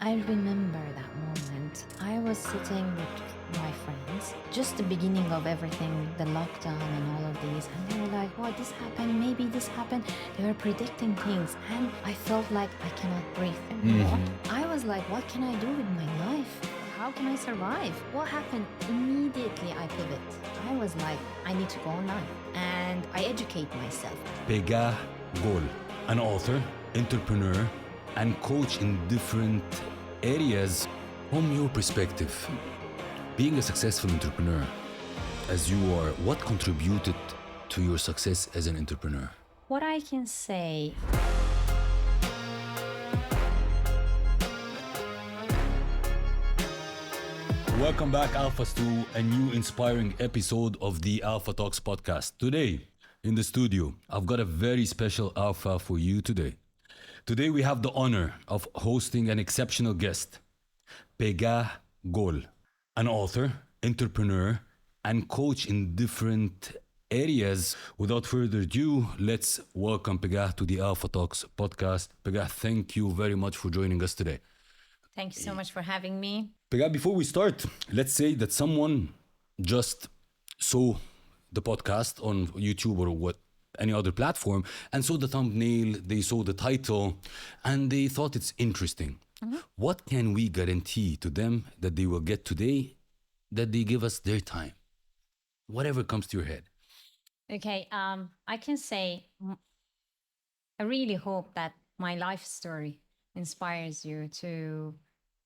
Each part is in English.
I remember that moment. I was sitting with my friends, just the beginning of everything, the lockdown and all of these, and they were like, "Oh, this happened, maybe this happened." They were predicting things, and I felt like I cannot breathe anymore. I was like, what can I do with my life? How can I survive? What happened? Immediately I pivot. I was like, I need to go online, and I educate myself. Pegah Gol, an author, entrepreneur, and coach in different areas. From your perspective, being a successful entrepreneur, as you are, what contributed to your success as an entrepreneur? What I can say, Welcome back, Alphas, to a new inspiring episode of the Alpha Talks podcast. Today, in the studio, I've got a very special Alpha for you today. Today, we have the honor of hosting an exceptional guest, Pegah Gol, an author, entrepreneur, and coach in different areas. Without further ado, let's welcome Pegah to the Alpha Talks podcast. Pegah, thank you very much for joining us today. thank you so much for having me. Pegah, before we start, let's say that someone just saw the podcast on YouTube or what any other platform and saw the thumbnail, they saw the title, and they thought it's interesting. What can we guarantee to them that they will get today, that they give us their time? Whatever comes to your head. Okay, I can say I really hope that my life story inspires you to,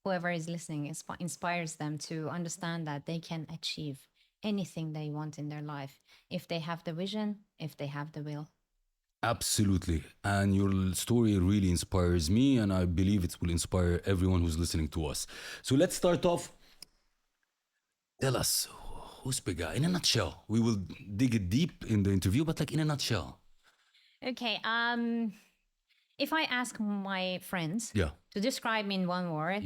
whoever is listening, inspires them to understand that they can achieve anything they want in their life if they have the vision, if they have the will. Absolutely. And your story really inspires me, and I believe it will inspire everyone who's listening to us. So let's start off. Tell us, who's Pegah? In a nutshell. We will dig it deep in the interview, but like in a nutshell. Okay, if I ask my friends Yeah. to describe me in one word,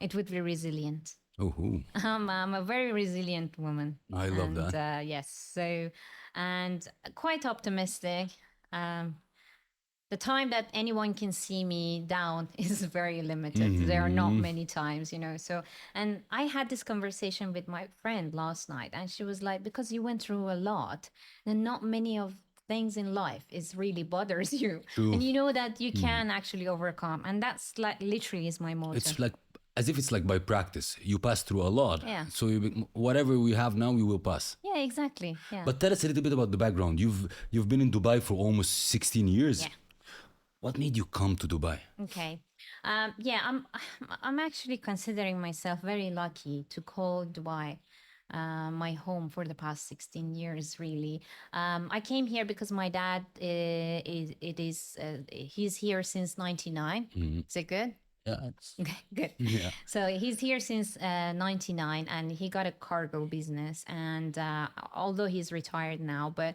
it would be resilient. Oh, I'm a very resilient woman. I love and, that. yes, so, and quite optimistic. The time that anyone can see me down is very limited. There are not many times, So, and I had this conversation with my friend last night, and she was like, because you went through a lot, and not many of things in life is really bothers you. True. And you know that you can actually overcome. And that's like literally is my motto. It's like, as if it's like by practice. You pass through a lot. Yeah. So whatever we have now, we will pass. Yeah, exactly. Yeah. But tell us a little bit about the background. You've been in Dubai for almost 16 years. Yeah. What made you come to Dubai? Okay. Yeah, I'm actually considering myself very lucky to call Dubai my home for the past 16 years, really. I came here because my dad he's here since 99. Is it good? Yeah. Okay, good. Yeah. So he's here since 99, and he got a cargo business. And although he's retired now, but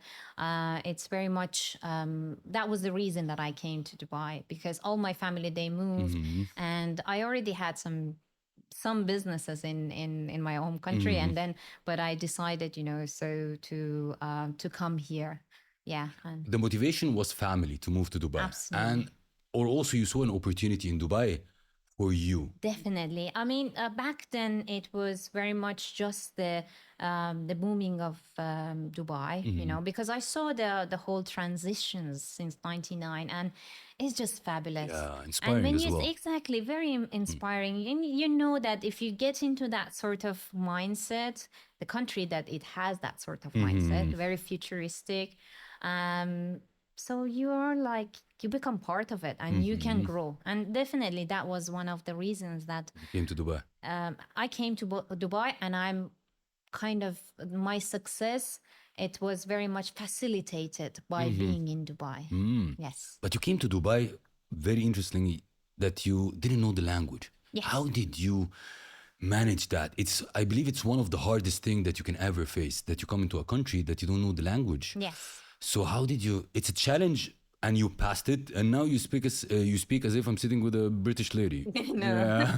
it's very much, that was the reason that I came to Dubai, because all my family, they moved, and I already had some businesses in my home country. And then, but I decided, so to come here. Yeah. And The motivation was family to move to Dubai. Absolutely. Or also you saw an opportunity in Dubai for you. Definitely. I mean, back then it was very much just the booming of Dubai, because I saw the whole transitions since '99, and it's just fabulous. Yeah, inspiring And when as you well. exactly very inspiring, and you know that if you get into that sort of mindset, the country that it has that sort of mindset, very futuristic. So you're like, you become part of it, and you can grow. And definitely that was one of the reasons that Came to Dubai. I came to Dubai, and I'm kind of, my success, it was very much facilitated by being in Dubai. Yes. But you came to Dubai, very interestingly, that you didn't know the language. Yes. How did you manage that? I believe it's one of the hardest things that you can ever face, that you come into a country that you don't know the language. Yes. So how did you, it's a challenge, and you passed it, and now you speak as if I'm sitting with a British lady. No. Yeah.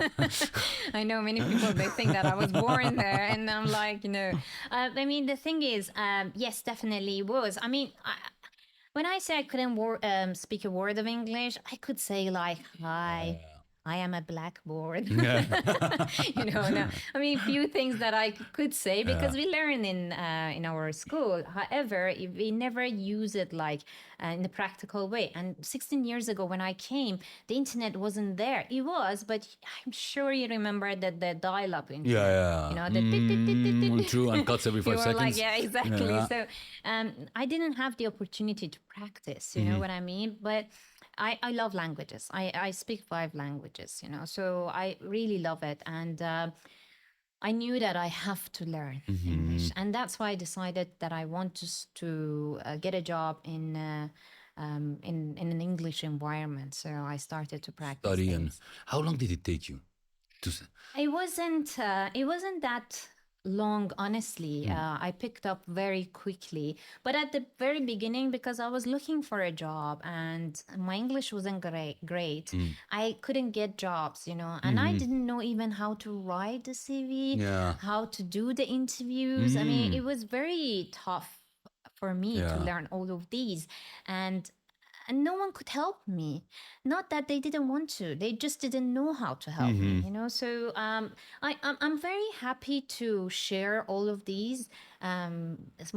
I know many people, they think that I was born there, and I'm like, I mean, the thing is, yes, definitely was. I mean, when I say I couldn't speak a word of English, I could say like, hi, I am a blackboard. Yeah. No, I mean, few things that I could say because we learn in our school. However, we never use it like in a practical way. And 16 years ago, when I came, the internet wasn't there. It was, but I'm sure you remember that the dial-up internet. Yeah, yeah. The tit, tit, tit, tit, tit. True, and cuts every You 5 were like, seconds. yeah, exactly. Yeah. So I didn't have the opportunity to practice. You know what I mean? But I love languages. I speak 5 languages, so I really love it. And I knew that I have to learn English. And that's why I decided that I want to get a job in an English environment. So I started to practice Study and things. how long did it take you to? It wasn't that long, honestly. I picked up very quickly, but at the very beginning, because I was looking for a job and my English wasn't great, I couldn't get jobs, and I didn't know even how to write the CV, Yeah. how to do the interviews. I mean, it was very tough for me to Yeah. learn all of these, and no one could help me. Not that they didn't want to; they just didn't know how to help me. So I'm very happy to share all of these as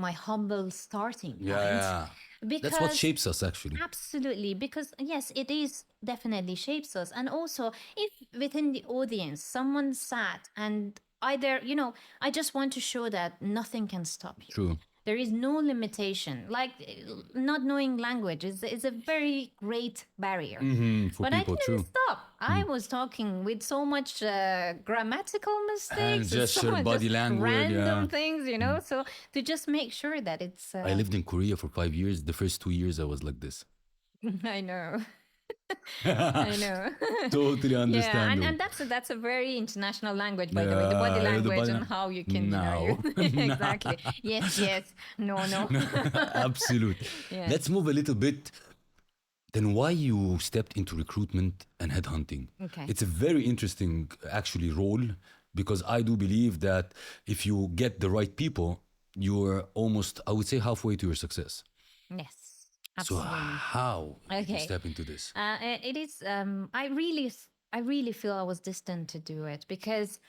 my humble starting point. Yeah. Because That's what shapes us, actually. absolutely, because yes, it is definitely shapes us. And also, if within the audience someone sat and either, I just want to show that nothing can stop you. True. There is no limitation. Like not knowing language is a very great barrier. For But people, I didn't true. stop. I was talking with so much grammatical mistakes, And so gesture, much body just language, random yeah. things, So to just make sure that it's. I lived in Korea for 5 years. The first 2 years, I was like this. I know. I know. Totally Yeah, understandable. and that's a very international language, by the way. The Yeah, body the language body and lang- how you can, No. exactly. Yes, yes. No, no. Absolutely. Yeah. Let's move a little bit. Then why you stepped into recruitment and headhunting? Okay. It's a very interesting, actually, role because I do believe that if you get the right people, you're almost, I would say, halfway to your success. Yes, So absolutely. how did you Okay. step into this? It is. I really feel I was destined to do it because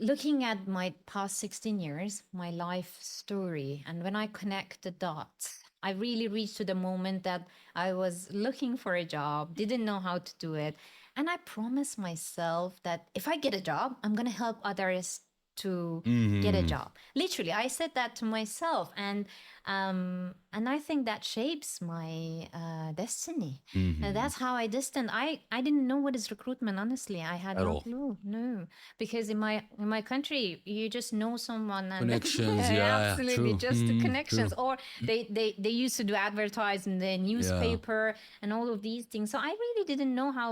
looking at my past 16 years, my life story, and when I connect the dots, I really reached to the moment that I was looking for a job, didn't know how to do it. And I promised myself that if I get a job, I'm going to help others to get a job. Literally, I said that to myself. And I think that shapes my destiny. And that's how I destined. I didn't know what is recruitment, honestly. I had At no all. clue. No, because in my country, you just know someone and Connections, yeah, absolutely, true. just the connections. True. Or they used to do advertise in the newspaper and all of these things. So I really didn't know how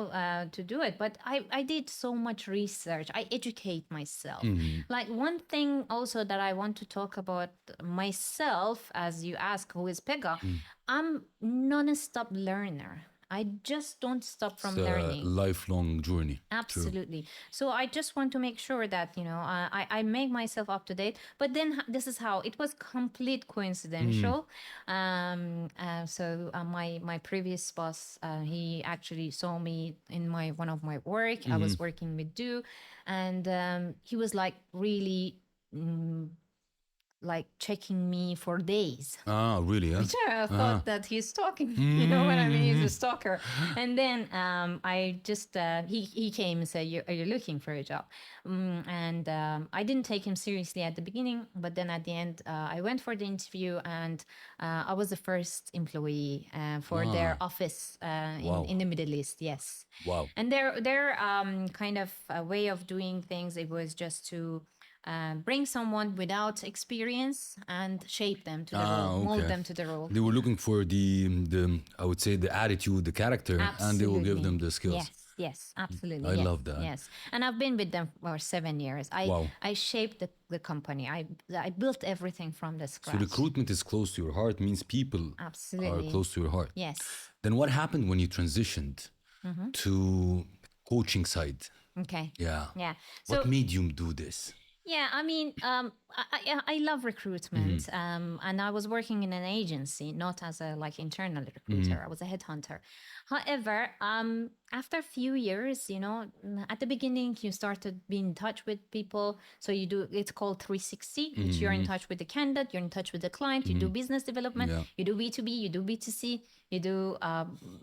to do it, but I did so much research. I educate myself. Like one thing also that I want to talk about myself, as you ask, who is Pegah, I'm non-stop learner. I just don't stop from It's a learning. lifelong journey. Absolutely. So I just want to make sure that, I make myself up to date. But then this is how it was complete coincidental. So my previous boss, he actually saw me in one of my work. I was working with Do, and he was like really like checking me for days. Ah, really? Huh? Sure, I thought that he's stalking. You know what I mean? He's a stalker. And then I just he came and said, "Are you looking for a job?" And I didn't take him seriously at the beginning, but then at the end, I went for the interview, and I was the first employee for their office in the Middle East. Yes. Wow. And their kind of way of doing things, it was just to bring someone without experience and shape them to the role, mold them to the role. They were looking for the I would say the attitude, the character, and they will give them the skills. Yes, absolutely. I yes, love that. Yes, and I've been with them for 7 years. I shaped the company. I built everything from the scratch. So recruitment is close to your heart, means people Absolutely. are close to your heart. Yes. Then what happened when you transitioned to coaching side? Okay. Yeah. Yeah. What made you do this? Yeah, I mean, I love recruitment, and I was working in an agency, not as a like internal recruiter. I was a headhunter. However, after a few years, at the beginning you start to be in touch with people. So you do, it's called 360, which you're in touch with the candidate, you're in touch with the client, you do business development, Yeah. you do B2B, you do B2C, you do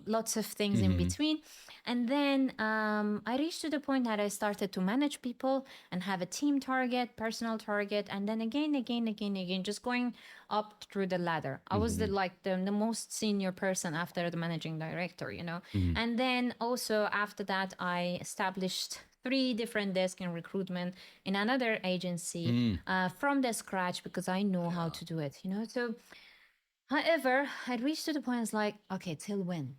lots of things in between. And then I reached to the point that I started to manage people and have a team target, personal target, and then again, just going up through the ladder. I was the most senior person after the managing director, And then also after that, I established 3 different desks in recruitment in another agency from the scratch because I know how to do it, So, however, I reached to the point it's like, okay, till when?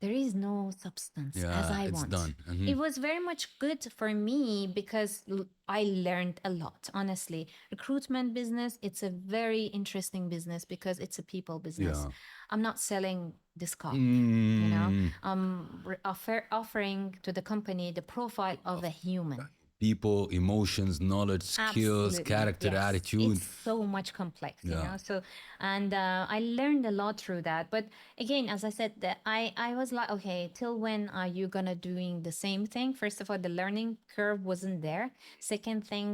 There is no substance as Yeah, I it's want. done. It was very much good for me because I learned a lot, honestly. Recruitment business, it's a very interesting business because it's a people business. Yeah. I'm not selling this cup, I'm offering to the company the profile of a human. People, emotions, knowledge, skills, Absolutely. character, Yes. attitude. It's so much complex, Yeah. So, and I learned a lot through that. But again, as I said, that I was like, okay, till when are you gonna doing the same thing? First of all, the learning curve wasn't there. Second thing,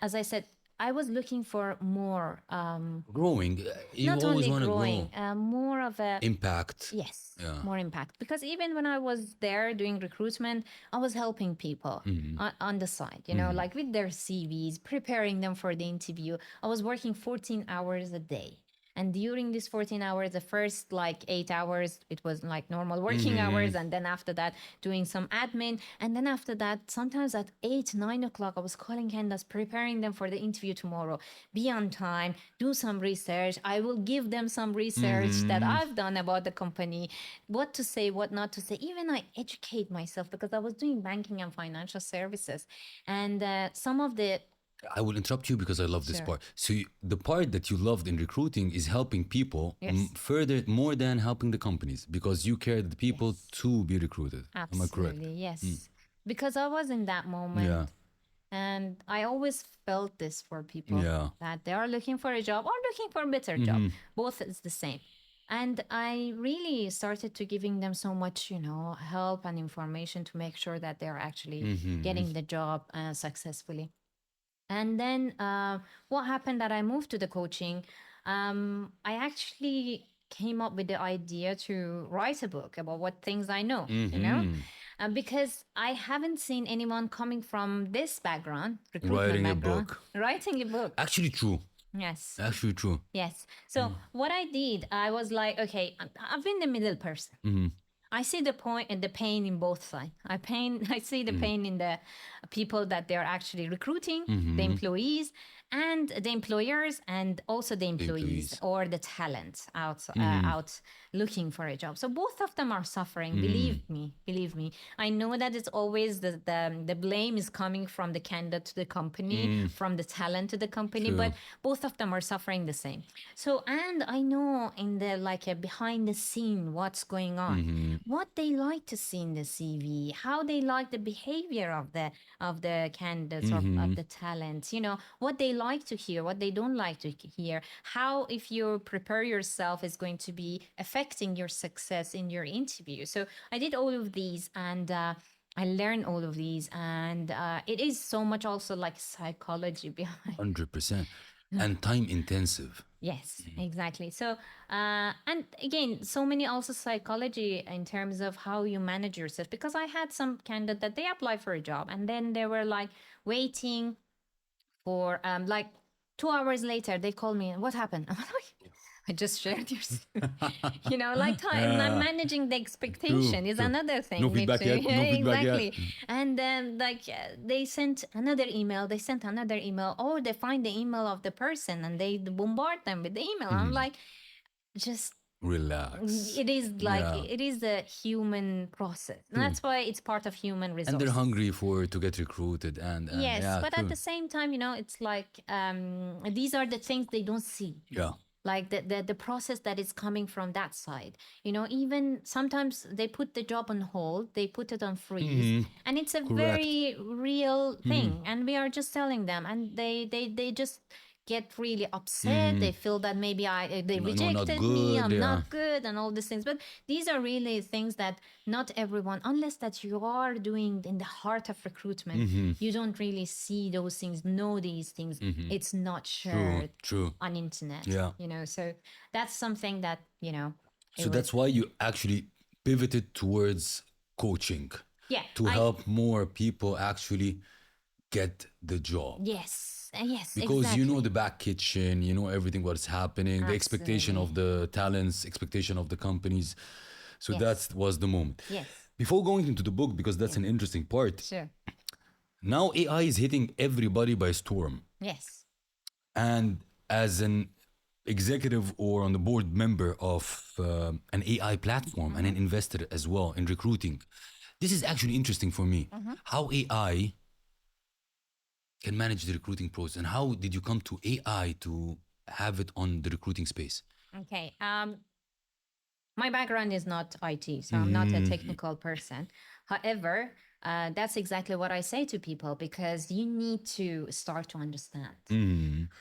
as I said, I was looking for more, Growing. You not always only want to growing, grow. more of a Impact. yes, Yeah. more impact. Because even when I was there doing recruitment, I was helping people on the side, like with their CVs, preparing them for the interview. I was working 14 hours a day. And during these 14 hours, the first like 8 hours, it was like normal working hours. And then after that, doing some admin. And then after that, sometimes at 8, 9 o'clock, I was calling candidates, preparing them for the interview tomorrow. Be on time, do some research. I will give them some research that I've done about the company, what to say, what not to say. Even I educate myself because I was doing banking and financial services. And some of the I will interrupt you because I love this Sure. part. So the part that you loved in recruiting is helping people Yes. further more than helping the companies because you care the people Yes. to be recruited. Am I correct? Absolutely, yes. Because I was in that moment. Yeah. And I always felt this for people Yeah. that they are looking for a job or looking for a better job. Both is the same. And I really started to giving them so much, help and information to make sure that they're actually getting the job successfully. And then what happened that I moved to the coaching, I actually came up with the idea to write a book about what things I know, because I haven't seen anyone coming from this background, recruitment Writing a background, book. writing a book. Actually true. Yes. Actually true. Yes. So what I did, I was like, okay, I've been the middle person. I see the point and the pain in both sides. I see the pain in the people that they're actually recruiting, the employees and the employers, and also the employees or the talent out looking for a job. So both of them are suffering. Believe me. I know that it's always the blame is coming from the candidate to the company, from the talent to the company, True. but both of them are suffering the same. So, and I know in the behind the scene what's going on, what they like to see in the CV, how they like the behavior of the candidates or of the talents, what they like to hear, what they don't like to hear, how if you prepare yourself is going to be affecting your success in your interview. So I did all of these and I learned all of these, and it is so much also like psychology behind. 100%. And time intensive. Yes, exactly. So, and again, so many also psychology in terms of how you manage yourself. Because I had some candidate that they apply for a job and then they were like waiting for like 2 hours later they call me and what happened? I'm like, I just shared your like time I'm managing the expectation is true. another thing. No feedback yet, no feedback yet. Exactly. And then they sent another email, or they find the email of the person and they bombard them with the email. I'm like, just Relax. it is like Yeah. it is a human process. And that's why it's part of human resources. And they're hungry to get recruited and Yes, yeah, but true. at the same time, it's like these are the things they don't see. Yeah. like the process that is coming from that side. You know, even sometimes they put the job on hold, they put it on freeze, and it's a Correct. very real thing. And we are just telling them, and they just get really upset. They feel that maybe they No, no, not rejected me, good. I'm Yeah. not good, and all these things. But these are really things that not everyone, unless that you are doing in the heart of recruitment, you don't really see those things, know these things. It's not True. shared True. on internet, Yeah. you know. So that's something that, you know, So it that's was, why you actually pivoted towards coaching yeah, to help more people actually get the job. yes, Because you know exactly. the back kitchen, you know everything what's happening, the expectation Absolutely. of the talents, expectation of the companies. So that Yes, was the moment. yes, Before going into the book, because that's yeah, an interesting part, sure, now AI is hitting everybody by storm. yes, And as an executive or on the board member of an AI platform and an investor as well in recruiting, this is actually interesting for me. How AI can manage the recruiting process, and how did you come to AI to have it on the recruiting space? okay. My background is not IT, so I'm not a technical person. However, that's exactly what I say to people, because you need to start to understand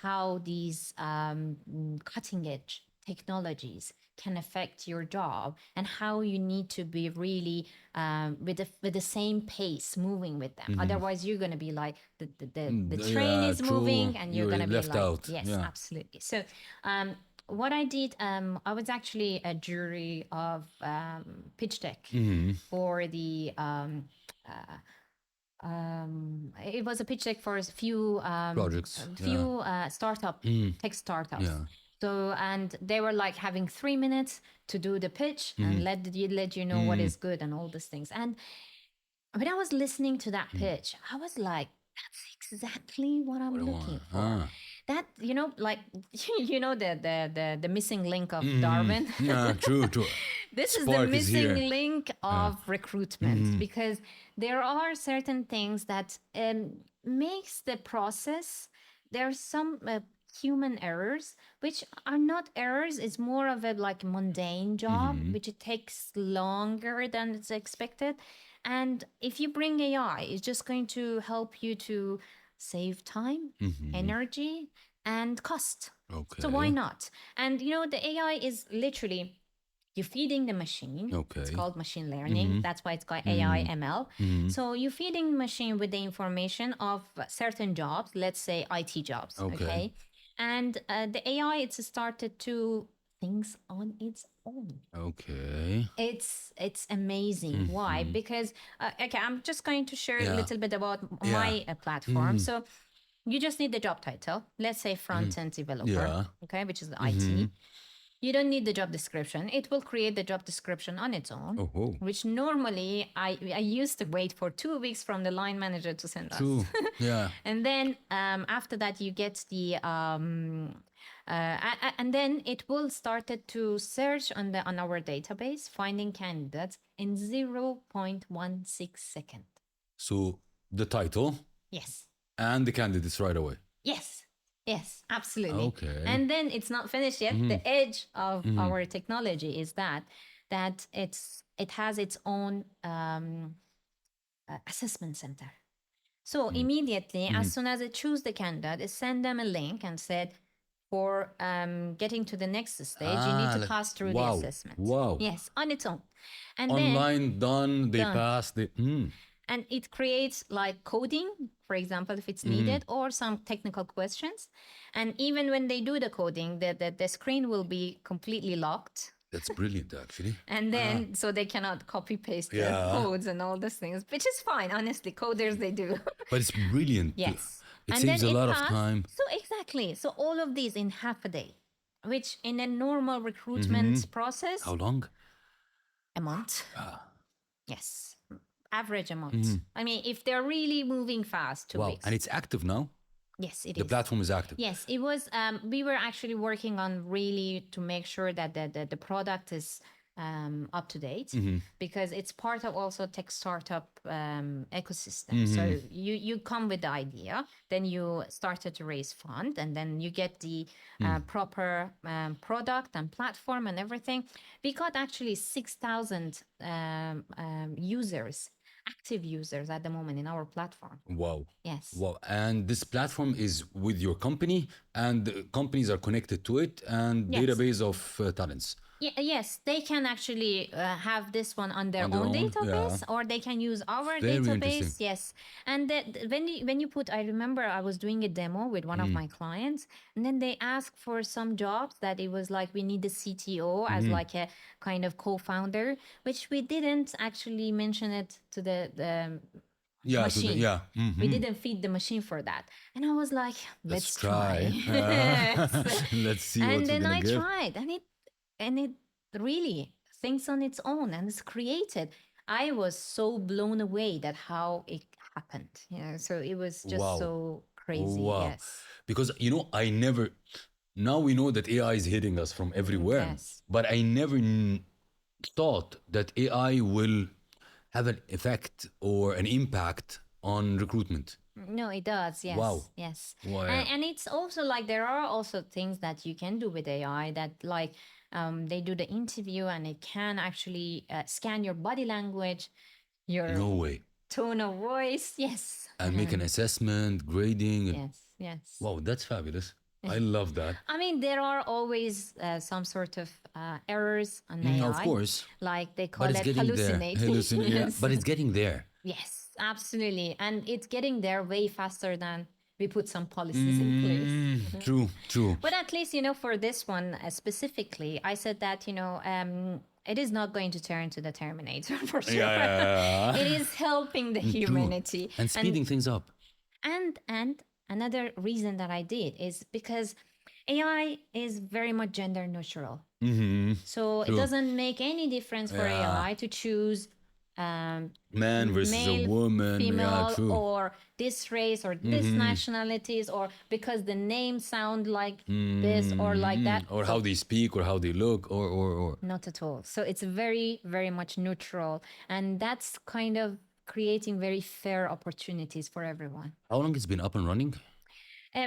how these cutting edge technologies can affect your job, and how you need to be really with the same pace moving with them. Otherwise, you're going to be like the train Yeah, is true. moving, and you're You're going to be left like, out. yes, Yeah. absolutely. So what I did, I was actually a jury of pitch deck for the it was a pitch deck for a Projects. Yeah. startup tech startups. Yeah. So, and they were like having 3 minutes to do the pitch and let you know what is good and all these things. And when I was listening to that pitch, I was like, that's exactly what What I'm I looking want. for. That, you know, like you know the missing link of Darwin. Yeah, true, true. This is the Spark is here. missing link of recruitment, because there are certain things that makes the process. There are some human errors which are not errors. It's more of a like mundane job which it takes longer than it's expected. And if you bring AI, it's just going to help you to save time, energy, and cost. So why Okay. not? And you know, the AI is literally, you're feeding the machine. It's Okay. called machine learning. That's why it's called AI ML. So you're feeding the machine with the information of certain jobs, let's say IT jobs, Okay. okay? And the AI, it's started to things on its own. Okay. It's amazing. Why? Because okay, I'm just going to share a Yeah. little bit about Yeah. my platform. So you just need the job title. Let's say front end developer, Yeah. okay, which is the IT. You don't need the job description. It will create the job description on its own, Oh, oh. which normally I used to wait for 2 weeks from the line manager to send us. True. Yeah. And then after that, you get the and then it will started to search on our database, finding candidates in 0.16 second. So the title Yes. and the candidates right away. Yes, absolutely. Okay. And then it's not finished yet. The edge of our technology is that it has its own assessment center. So immediately, as soon as it choose the candidate, it send them a link and said, for getting to the next stage, you need to like, pass through the wow. assessment. Wow. Yes, on its own. And Online done. They Done. passed. They, and it creates like coding, for example, if it's needed, or some technical questions. And even when they do the coding, the screen will be completely locked. That's brilliant, actually. And then, so they cannot copy paste the Yeah. codes and all those things, which is fine. Honestly, coders, they do. But it's brilliant. Yes. It And saves a then lot of passed. time. So exactly. So all of these in half a day, which in a normal recruitment process, How long? a month. Yes. Average a month. I mean, if they're really moving fast, 2 weeks. And it's active now. Yes, it The is. platform is active. Yes, it was. We were actually working on really to make sure that the product is up to date because it's part of also tech startup ecosystem. So you come with the idea, then you started to raise fund, and then you get the proper product and platform and everything. We got actually 6,000 users, active users at the moment in our platform. Wow. Yes. Wow. And this platform is with your company, and companies are connected to it, and Yes. database of talents. Yes, they can actually have this one on their On their own own, database, or they can use our Very database. interesting. Yes, and when you put, I remember I was doing a demo with one of my clients, and then they asked for some jobs that it was like we need a CTO as like a kind of co-founder, which we didn't actually mention it to the Yeah. machine. Yeah. We didn't feed the machine for that, and I was like, let's try. Let's see what And we're then gonna I get. tried, and it really thinks on its own and it's created. I was so blown away that how it happened. So it was just Wow. so crazy. Wow. Yes. Because I never. Now we know that AI is hitting us from everywhere, Yes. but I never thought that AI will have an effect or an impact on recruitment. No, it does. Yes. Wow. Yes. Wow. And it's also like there are also things that you can do with AI that like they do the interview and it can actually scan your body language, your No way. tone of voice. Yes. And make an assessment, grading. Yes. Yes. Wow, that's fabulous. I love that. I mean, there are always some sort of errors on AI. Of course. Like they call But it's it getting there. hallucinating. Yeah, but it's getting there. Yes, absolutely. And it's getting there way faster than we put some policies in place. True, true. But at least, for this one specifically, I said that, it is not going to turn to the Terminator for sure. Yeah. It is helping the humanity. And speeding things up. And another reason that I did is because AI is very much gender neutral. So it doesn't make any difference for AI to choose Man versus male, a woman. female, Yeah, true. or this race or this nationalities, or because the names sound like this or like that. Or how they speak or how they look or. Not at all. So it's very, very much neutral. And that's kind of creating very fair opportunities for everyone. How long it's been up and running?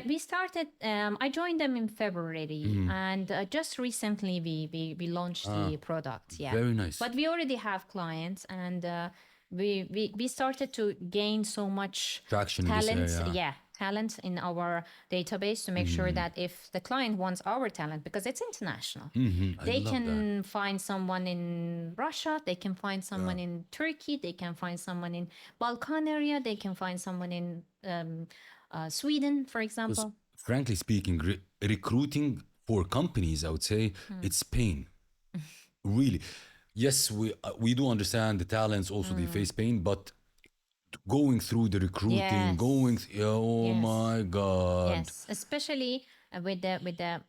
We started, I joined them in February, and just recently we launched the product. Yeah. Very nice. But we already have clients, and we started to gain so much Traction in this talent. area. Yeah, talent in our database to make sure that if the client wants our talent, because it's international, they love can find someone in Russia, they can find someone in Turkey, they can find someone in Balkan area, they can find someone in Sweden, for example. Frankly speaking, recruiting for companies, I would say it's pain. Really. Yes, we do understand the talents, also they face pain, but going through the recruiting, Yes. oh Yes. my God. Yes, especially with the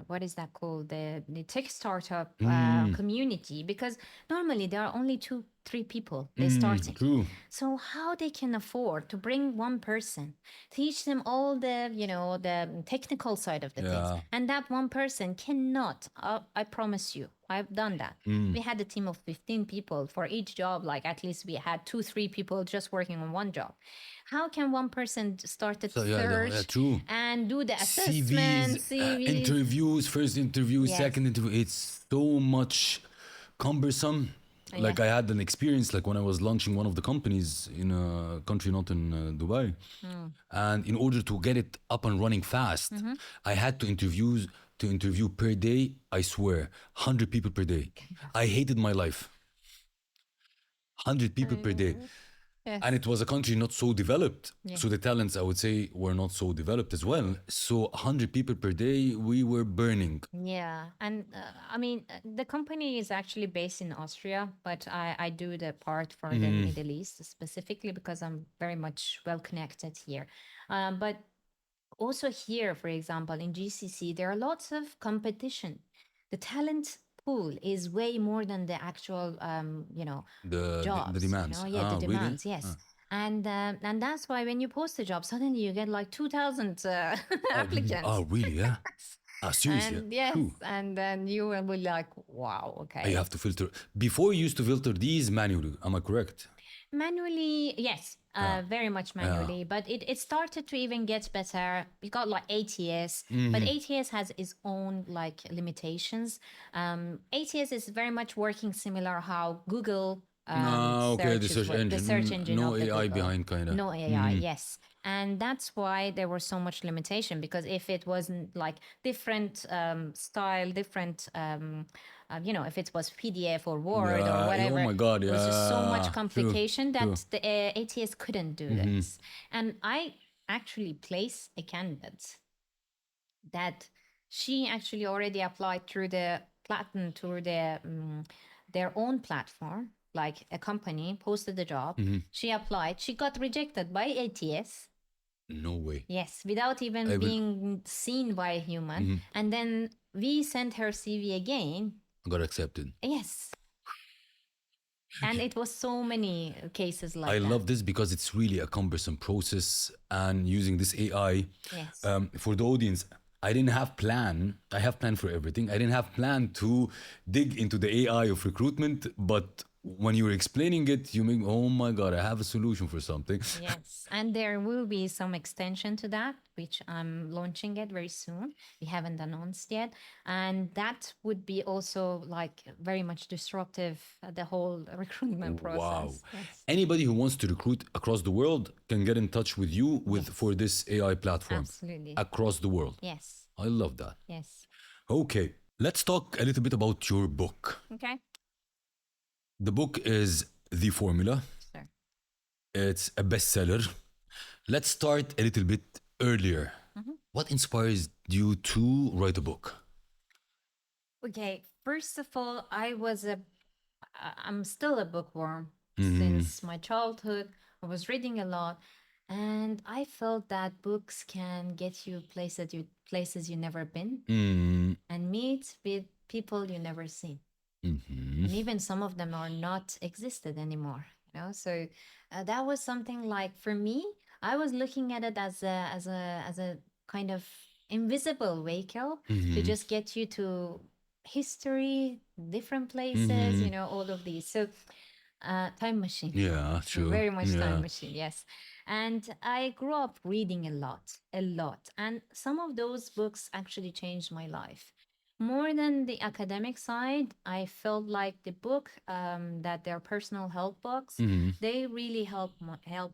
what is that called, the tech startup community, because normally there are only 2-3 people they starting. True. So how they can afford to bring one person, teach them all the technical side of the things, and that one person cannot. I promise you, I've done that. We had a team of 15 people for each job. Like at least we had 2-3 people just working on one job. How can one person start to search true. and do the assessment, CVs, interviews, first interview, second interview? It's so much cumbersome. Like I had an experience like when I was launching one of the companies in a country not in Dubai. And in order to get it up and running fast, I had to interview per day, I swear, 100 people per day. I hated my life. 100 people per day. Yes. And it was a country not so developed. So the talents, I would say, were not so developed as well. So 100 people per day, we were burning. Yeah. And I mean, the company is actually based in Austria, but I do the part for the Middle East specifically because I'm very much well connected here. But also here, for example, in GCC, there are lots of competition. The talent pool is way more than the actual, jobs. The demands. The Really? demands, yes. And that's why when you post a job, suddenly you get like 2,000 applicants. Oh, really? Yeah. Ah, seriously? And yes, Phew. and then you will be like, wow, You okay. have to filter. Before you used to filter these manually. Am I correct? Manually, yes, Yeah. very much Yeah. manually, but it started to even get better. We got like ATS, but Mm-hmm. ATS has its own like limitations. ATS is very much working similar how Google Ah, okay. The searches search work, the engine. search engine No of the AI Google. behind, kind of. No AI, Mm-hmm. yes. And that's why there was so much limitation because if it wasn't like different style, different if it was PDF or Word or Yeah. Oh whatever, my God. it was just so much Yeah. True. complication True. that the ATS couldn't do Mm-hmm. this. And I actually place a candidate that she actually already applied through the platinum through their own platform, like a company posted the job. Mm-hmm. She applied. She got rejected by ATS. No way. Yes, without even I will. being seen by a human. Mm-hmm. And then we sent her CV again. I got accepted. Yes. And it was so many cases I like that. love this because it's really a cumbersome process. And using this AI, Yes. for the audience, I didn't have plan. I have plan for everything. I didn't have plan to dig into the AI of recruitment, but when you were explaining it, you make, oh my God, I have a solution for something. Yes, and there will be some extension to that, which I'm launching it very soon. We haven't announced yet, and that would be also like very much disruptive the whole recruitment Wow. process. Yes, Anybody who wants to recruit across the world can get in touch with you with yes, for this AI platform absolutely. across the world. Yes, I love that. yes. Okay, let's talk a little bit about your book. Okay, The book is The Formula. sure. It's a bestseller. Let's start a little bit earlier. Mhm. What inspires you to write a book? Okay, first of all, I'm still a bookworm Mm-hmm. since my childhood. I was reading a lot, and I felt that books can get you places you never been Mm-hmm. and meet with people you never seen. Mm-hmm. And even some of them are not existed anymore, so that was something like for me. I was looking at it as a kind of invisible vehicle to Mm-hmm. just get you to history, different places, Mm-hmm. all of these. So time machine. Yeah, true. Very much time Yeah. machine, yes. And I grew up reading a lot, a lot. And some of those books actually changed my life. More than the academic side, I felt like the book, that they're personal help books, Mm-hmm. they really help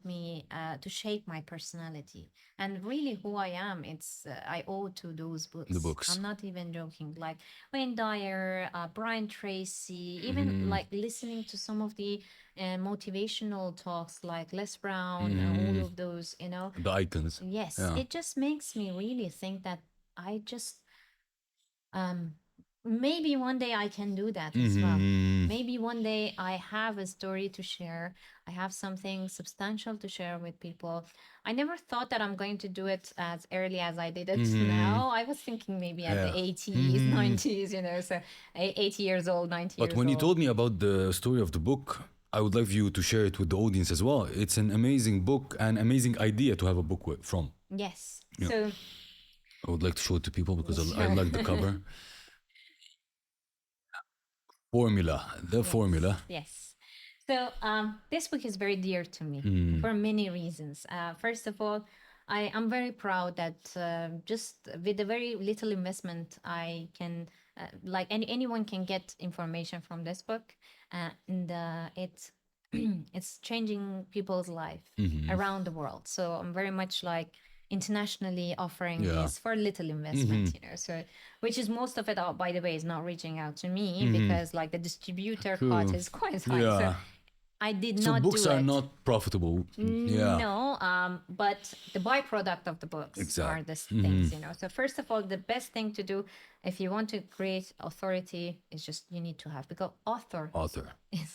me to shape my personality and really who I am. It's I owe to those The books. books. I'm not even joking. Like Wayne Dyer, Brian Tracy, even Mm-hmm. like listening to some of the motivational talks like Les Brown, Mm-hmm. all of those, The icons. yes, Yeah. it just makes me really think that I just um maybe one day I can do that as well. Mm-hmm. Maybe one day I have a story to share. I have something substantial to share with people. I never thought that I'm going to do it as early as I did it Mm-hmm. now. I was thinking maybe at the Yeah. 80s, Mm-hmm. 90s, so 80 years old, 90 But years when you old. told me about the story of the book, I would love you to share it with the audience as well. It's an amazing book, an amazing idea to have a book from. Yes. Yeah. So, I would like to show it to people because I sure. like the cover. Formula, the Yes, formula. yes. So this book is very dear to me Mm. for many reasons. First of all, I'm very proud that just with a very little investment, I can, like anyone can get information from this book, and it's it's changing people's life Mm-hmm. around the world. So I'm very much like internationally offering Yeah. this for little investment, so which is most of it out, by the way, is not reaching out to me because like the distributor cut True. is quite high. So Yeah. I did So not books do are it. not profitable. Yeah. No, but the byproduct of the books are Exact. these Mm-hmm. things, So first of all, the best thing to do if you want to create authority is just you need to have, because author Author. is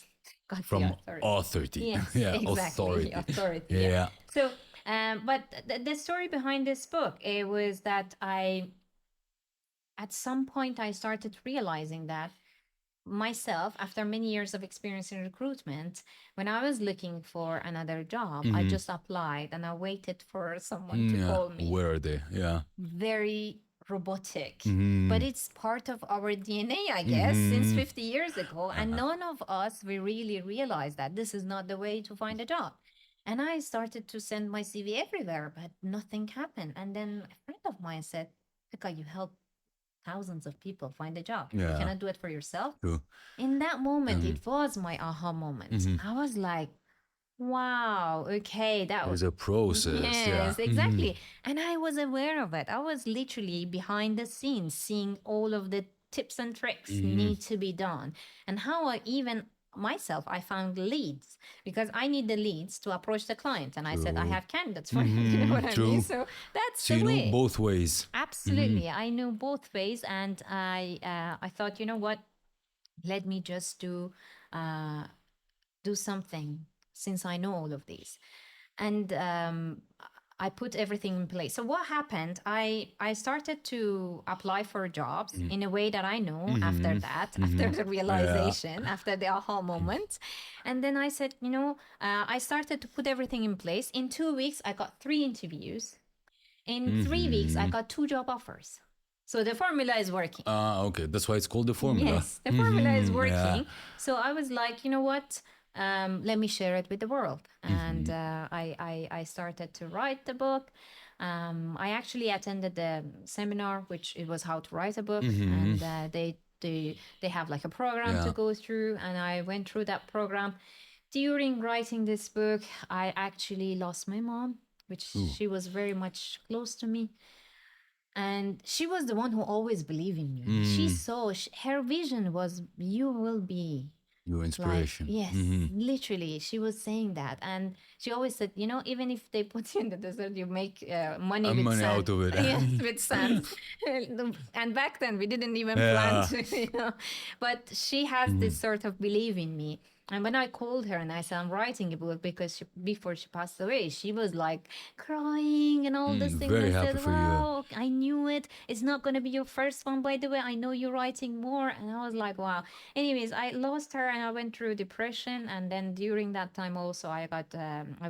got the From authority. authority. Yes, Yeah. exactly. Authority. Authority. Yeah. Yeah. So, but the story behind this book, it was that at some point, I started realizing that myself, after many years of experience in recruitment, when I was looking for another job, I Mm-hmm. just applied and I waited for someone to Yeah. call me. Where are they? Yeah. Very robotic, Mm-hmm. but it's part of our DNA, I guess, since 50 years ago. And none of us, we really realized that this is not the way to find a job. And I started to send my CV everywhere, but nothing happened. And then a friend of mine said, Pekka, you help thousands of people find a job. You Yeah. cannot do it for yourself. True. In that moment, it was my aha moment. I was like, wow, okay, that There's was a process. yes, Yeah. exactly. And I was aware of it. I was literally behind the scenes seeing all of the tips and tricks need to be done, and how I even myself I found leads, because I need the leads to approach the client, and I said I True. have candidates for it. You know what I mean? True. So that's So the you know way. both ways. Absolutely, I knew both ways, and I thought, you know what? Let me just do something, since I know all of these. And I put everything in place. So what happened? I started to apply for jobs in a way that I know after that, after the realization, after the aha moment. And then I said, you know, I started to put everything in place. In 2 weeks, I got 3 interviews. In 3 weeks, I got 2 job offers. So the formula is working. Okay. That's why it's called the formula. Yes, the formula is Yeah. working. So I was like, you know what? Let me share it with the world. And I started to write the book. I actually attended the seminar, which it was how to write a book, and they have like a program to Yeah. go through, and I went through that program. During writing this book, I actually lost my mom, which she was very much close to me. And she was the one who always believed in you. She saw, her vision was, you will be Your like, inspiration. yes, literally, she was saying that. And she always said, you know, even if they put you in the desert, you make money with Money sand. out of it. Yes, with sand. And back then, we didn't even plan to, you know. But she has this sort of belief in me. And when I called her and I said, I'm writing a book, because before she passed away, she was like crying and all this thing. very And I happy said, for you. wow, I knew it. It's not going to be your first one, by the way. I know you're writing more. And I was like, wow. Anyways, I lost her and I went through depression. And then during that time also, I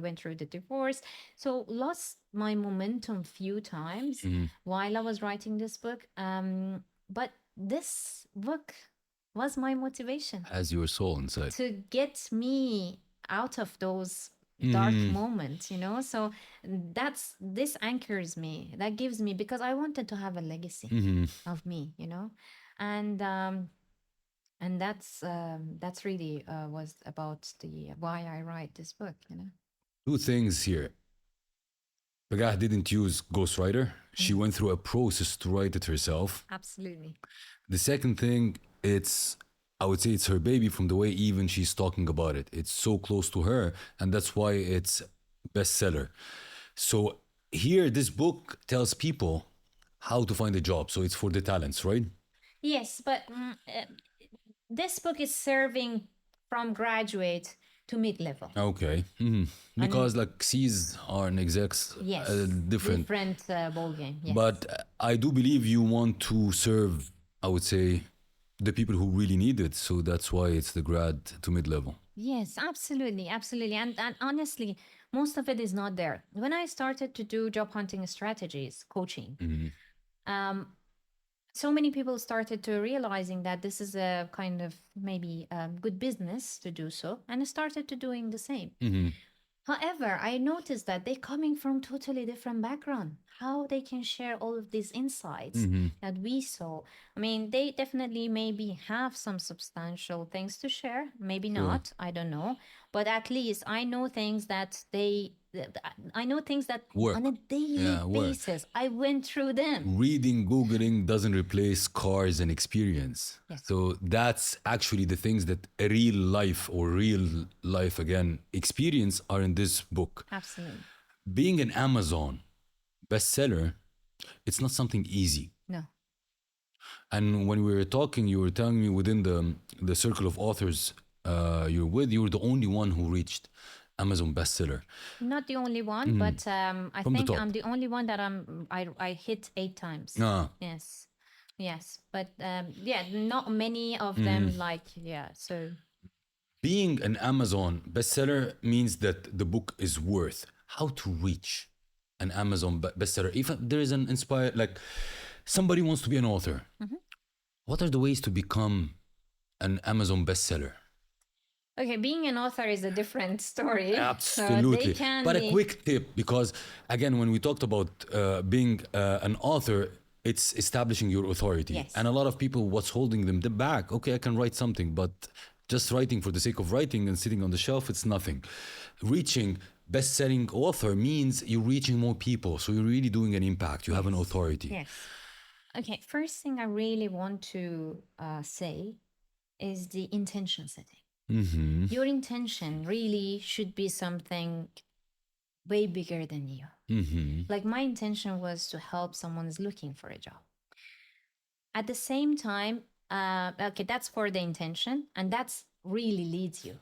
went through the divorce. So lost my momentum few times while I was writing this book. But this book was my motivation Has your soul inside. to get me out of those dark moments, you know. So this anchors me, that gives me, because I wanted to have a legacy of me, you know. And that's really was about the why I write this book, you know. 2 things here. Pegah didn't use ghostwriter. She went through a process to write it herself. Absolutely. The second thing, I would say it's her baby, from the way even she's talking about it. It's so close to her, and that's why it's bestseller. So here, this book tells people how to find a job. So it's for the talents, right? Yes, but this book is serving from graduate to mid-level. Okay. Because like C's are an execs, Yes, different. ball game. Yes. But I do believe you want to serve, I would say, the people who really need it. So that's why it's the grad to mid-level. Yes, absolutely, absolutely. And honestly, most of it is not there. When I started to do job hunting strategies, coaching, so many people started to realizing that this is a kind of maybe good business to do so, and started to doing the same. However, I noticed that they're coming from totally different background. How they can share all of these insights that we saw. I mean, they definitely maybe have some substantial things to share. Maybe not. I don't know. But at least I know things that Work. on a daily Yeah, work. basis, I went through them. Reading, Googling doesn't replace cars and experience. Yes. So that's actually the things that a real life, or real life again, experience are in this book. Absolutely. Being an Amazon bestseller, it's not something easy. No. And when we were talking, you were telling me within the circle of authors you're with, you were the only one who reached Amazon bestseller. Not the only one, but I From the think top. I'm the only one that I hit 8 times. Ah. Yes. Yes. But yeah, not many of them so Being an Amazon bestseller means that the book is worth. How to reach an Amazon bestseller? If there is an inspired, like, somebody wants to be an author. What are the ways to become an Amazon bestseller? Okay, being an author is a different story. Absolutely. They can But a be... quick tip, because again, when we talked about being an author, it's establishing your authority. Yes. And a lot of people, what's holding them back? Okay, I can write something, but just writing for the sake of writing and sitting on the shelf, it's nothing. Reaching best-selling author means you're reaching more people. So you're really doing an impact. You have an authority. Yes. Okay, first thing I really want to say is the intention setting. Your intention really should be something way bigger than you. Like my intention was to help someone who's looking for a job. At the same time, okay, that's for the intention, and that's really leads you.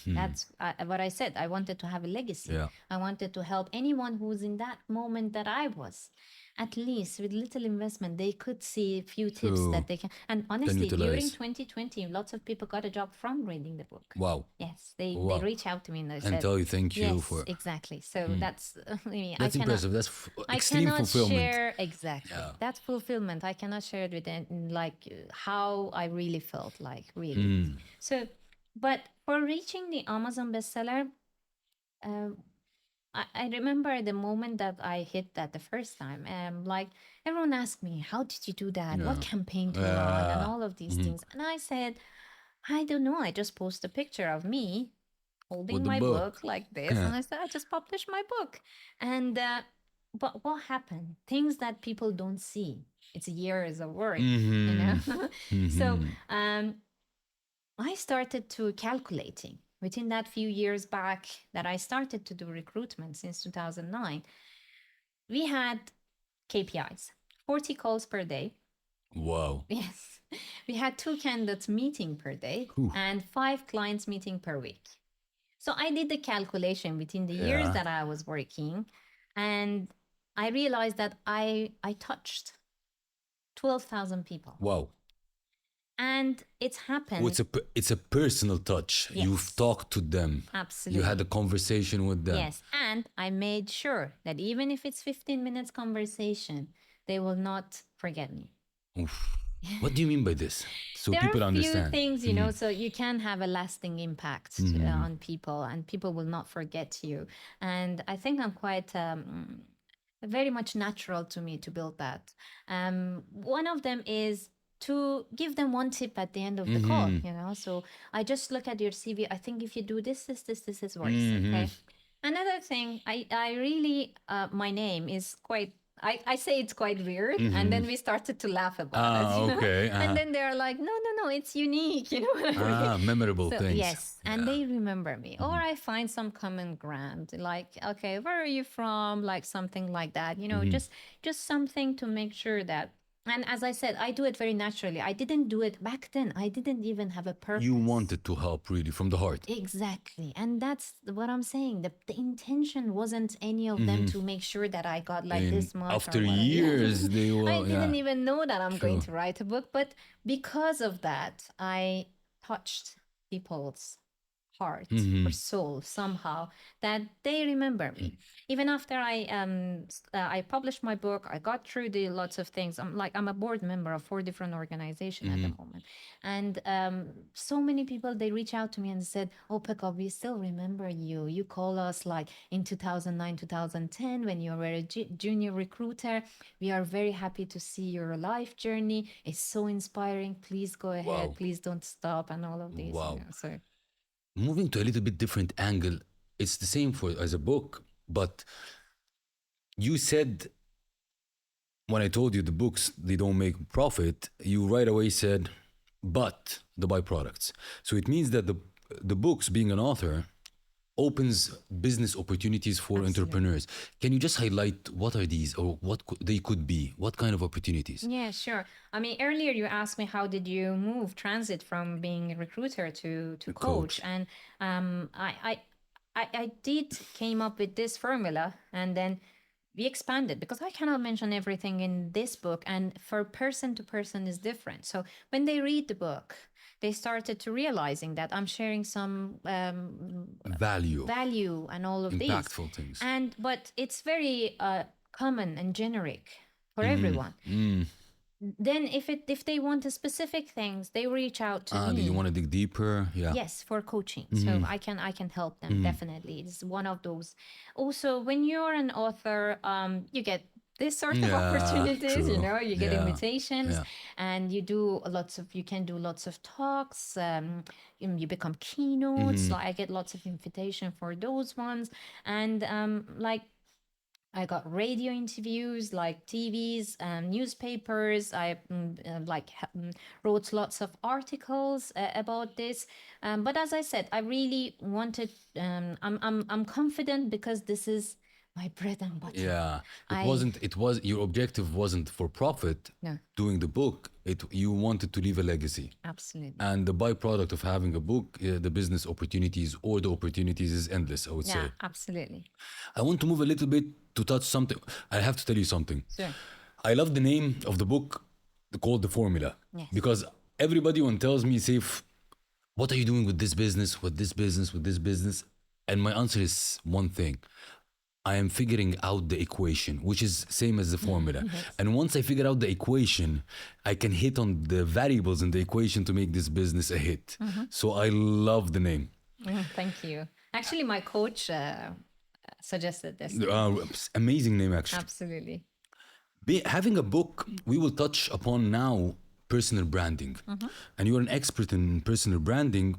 That's what I said. I wanted to have a legacy. Yeah. I wanted to help anyone who's in that moment that I was. At least with little investment, they could see a few tips that they can. And honestly, during utilize. 2020, lots of people got a job from reading the book. Wow. Yes, they Wow. reach out to me and they And said, tell you thank you yes, for... exactly. So that's I mean, That's impressive. That's extreme I cannot fulfillment. share exactly that fulfillment. I cannot share it with how I really felt like really. So, but for reaching the Amazon bestseller, I remember the moment that I hit that the first time. Like everyone asked me, "How did you do that? What campaign to run?" and all of these things. And I said, "I don't know. I just post a picture of me holding With the my book. book like this, and I said, I just published my book." And but what happened? Things that people don't see. It's years of work, you know. So I started to calculating within that few years back that I started to do recruitment since 2009. We had KPIs, 40 calls per day. Wow. Yes. We had 2 candidates meeting per day and 5 clients meeting per week. So I did the calculation within the years that I was working, and I realized that I touched 12,000 people. Wow. And it's happened. Oh, it's a personal touch. Yes. You've talked to them. Absolutely. You had a conversation with them. Yes. And I made sure that even if it's 15 minutes conversation, they will not forget me. Oof. What do you mean by this? So there people are a few understand. things, you know, so you can have a lasting impact on people, and people will not forget you. And I think I'm quite very much natural to me to build that. One of them is to give them one tip at the end of the call, you know. So I just look at your CV. I think if you do this is worse. Okay. Another thing, I really my name is quite. I say it's quite weird, and then we started to laugh about it. You know? Okay. And then they're like, no, it's unique, you know. Memorable So, things. yes, and they remember me. Or I find some common ground, like, okay, where are you from? Like something like that, you know, just something to make sure that. And as I said, I do it very naturally. I didn't do it back then. I didn't even have a purpose. You wanted to help really from the heart. Exactly. And that's what I'm saying. The intention wasn't any of them to make sure that I got like this much. After years, they will. I didn't even know that I'm going to write a book. But because of that, I touched people's heart or soul somehow, that they remember me. Even after I published my book, I got through the lots of things. I'm a board member of 4 different organizations at the moment, and so many people, they reach out to me and said, "Oh, Pekah, we still remember you. You call us like in 2009, 2010 when you were a junior recruiter. We are very happy to see your life journey. It's so inspiring. Please go ahead. Wow. Please don't stop," and all of these. Wow. You know, so. Moving to a little bit different angle, it's the same for as a book, but you said, when I told you the books, they don't make profit, you right away said, but the byproducts. So it means that the books, being an author, opens business opportunities for entrepreneurs. Can you just highlight what are these, or what they could be? What kind of opportunities? Yeah, sure. I mean, earlier you asked me how did you transit from being a recruiter to coach, and I came up with this formula, and then we expanded, because I cannot mention everything in this book, and for person to person is different. So when they read the book, they started to realizing that I'm sharing some value and all of these impactful things. But it's very common and generic for everyone. then if they want a specific things, they reach out to Do you me. want to dig deeper? Yeah. Yes, for coaching. So I can help them definitely. It's one of those. Also, when you're an author, you get this sort of Yeah, opportunities. true. You get Yeah. invitations, Yeah. and you can do lots of talks. You become keynotes. Like I get lots of invitation for those ones, and like I got radio interviews, like TVs, newspapers. I wrote lots of articles about this. But as I said, I really wanted. I'm confident because this is my bread and butter. Yeah, I it was your objective wasn't for profit No, doing the book. You wanted to leave a legacy. absolutely. And the byproduct of having a book, the business opportunities or the opportunities is endless, I would Yeah, say. absolutely. I want to move a little bit to touch something. I have to tell you something. Sure. I love the name of the book called The Formula. Yes. Because everybody when tells me, Saif, what are you doing with this business, with this business, with this business? And my answer is one thing. I am figuring out the equation, which is same as the formula. And once I figure out the equation, I can hit on the variables in the equation to make this business a hit. So I love the name. Thank you. Actually, my coach suggested this. Amazing name, actually. Absolutely. Having a book, we will touch upon now personal branding. And you're an expert in personal branding.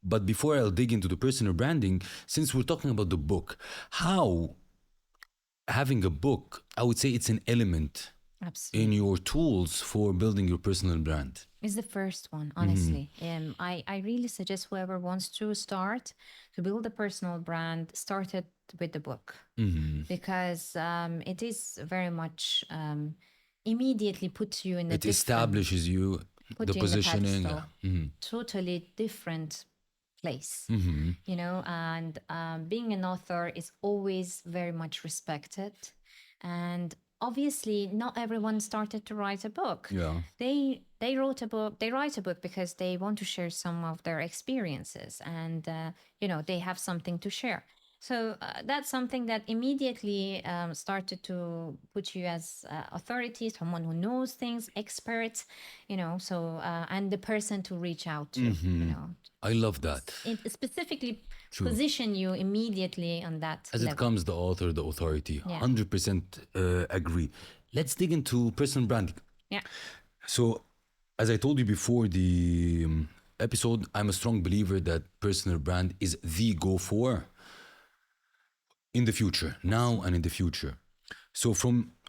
But before I'll dig into the personal branding, since we're talking about the book, how having a book, I would say it's an element Absolutely. in your tools for building your personal brand. It's the first one, honestly. I really suggest whoever wants to start to build a personal brand, start it with the book because it is very much immediately puts you in a It different, establishes you, put the you in the positioning. pedestal, totally different place, and being an author is always very much respected. And obviously not everyone started to write a book. Yeah. They wrote a book, they write a book because they want to share some of their experiences, and they have something to share. So that's something that immediately started to put you as authority, someone who knows things, expert, and the person to reach out to, I love that. it specifically position you immediately on that As level. it comes, the author, the authority. Yeah. 100% agree. Let's dig into personal branding. Yeah. So, as I told you before the episode, I'm a strong believer that personal brand is the go for in the future, now and in the future. So,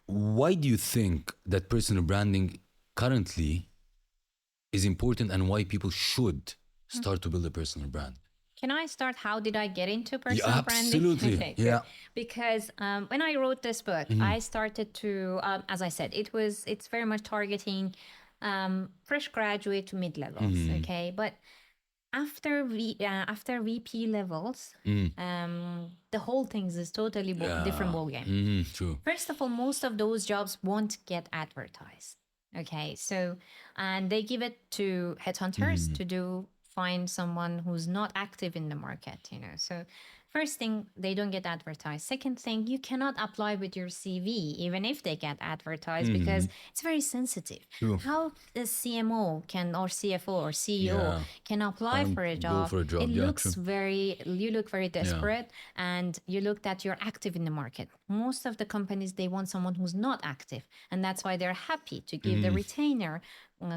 why do you think that personal branding currently is important and why people should start to build a personal brand? Can I start? How did I get into personal branding? Absolutely. Okay, good. Yeah. Because when I wrote this book, I started to, as I said, it's very much targeting fresh graduate to mid levels. Okay, but after VP levels, the whole thing is totally different ballgame. True. First of all, most of those jobs won't get advertised. Okay, so, and they give it to headhunters to find someone who's not active in the market, So, first thing, they don't get advertised. Second thing, you cannot apply with your CV, even if they get advertised, because it's very sensitive. True. How a CMO or CFO or CEO can apply for a job? for a job. It Yeah, looks true. you look very desperate, and you look that you're active in the market. Most of the companies, they want someone who's not active, and that's why they're happy to give the retainer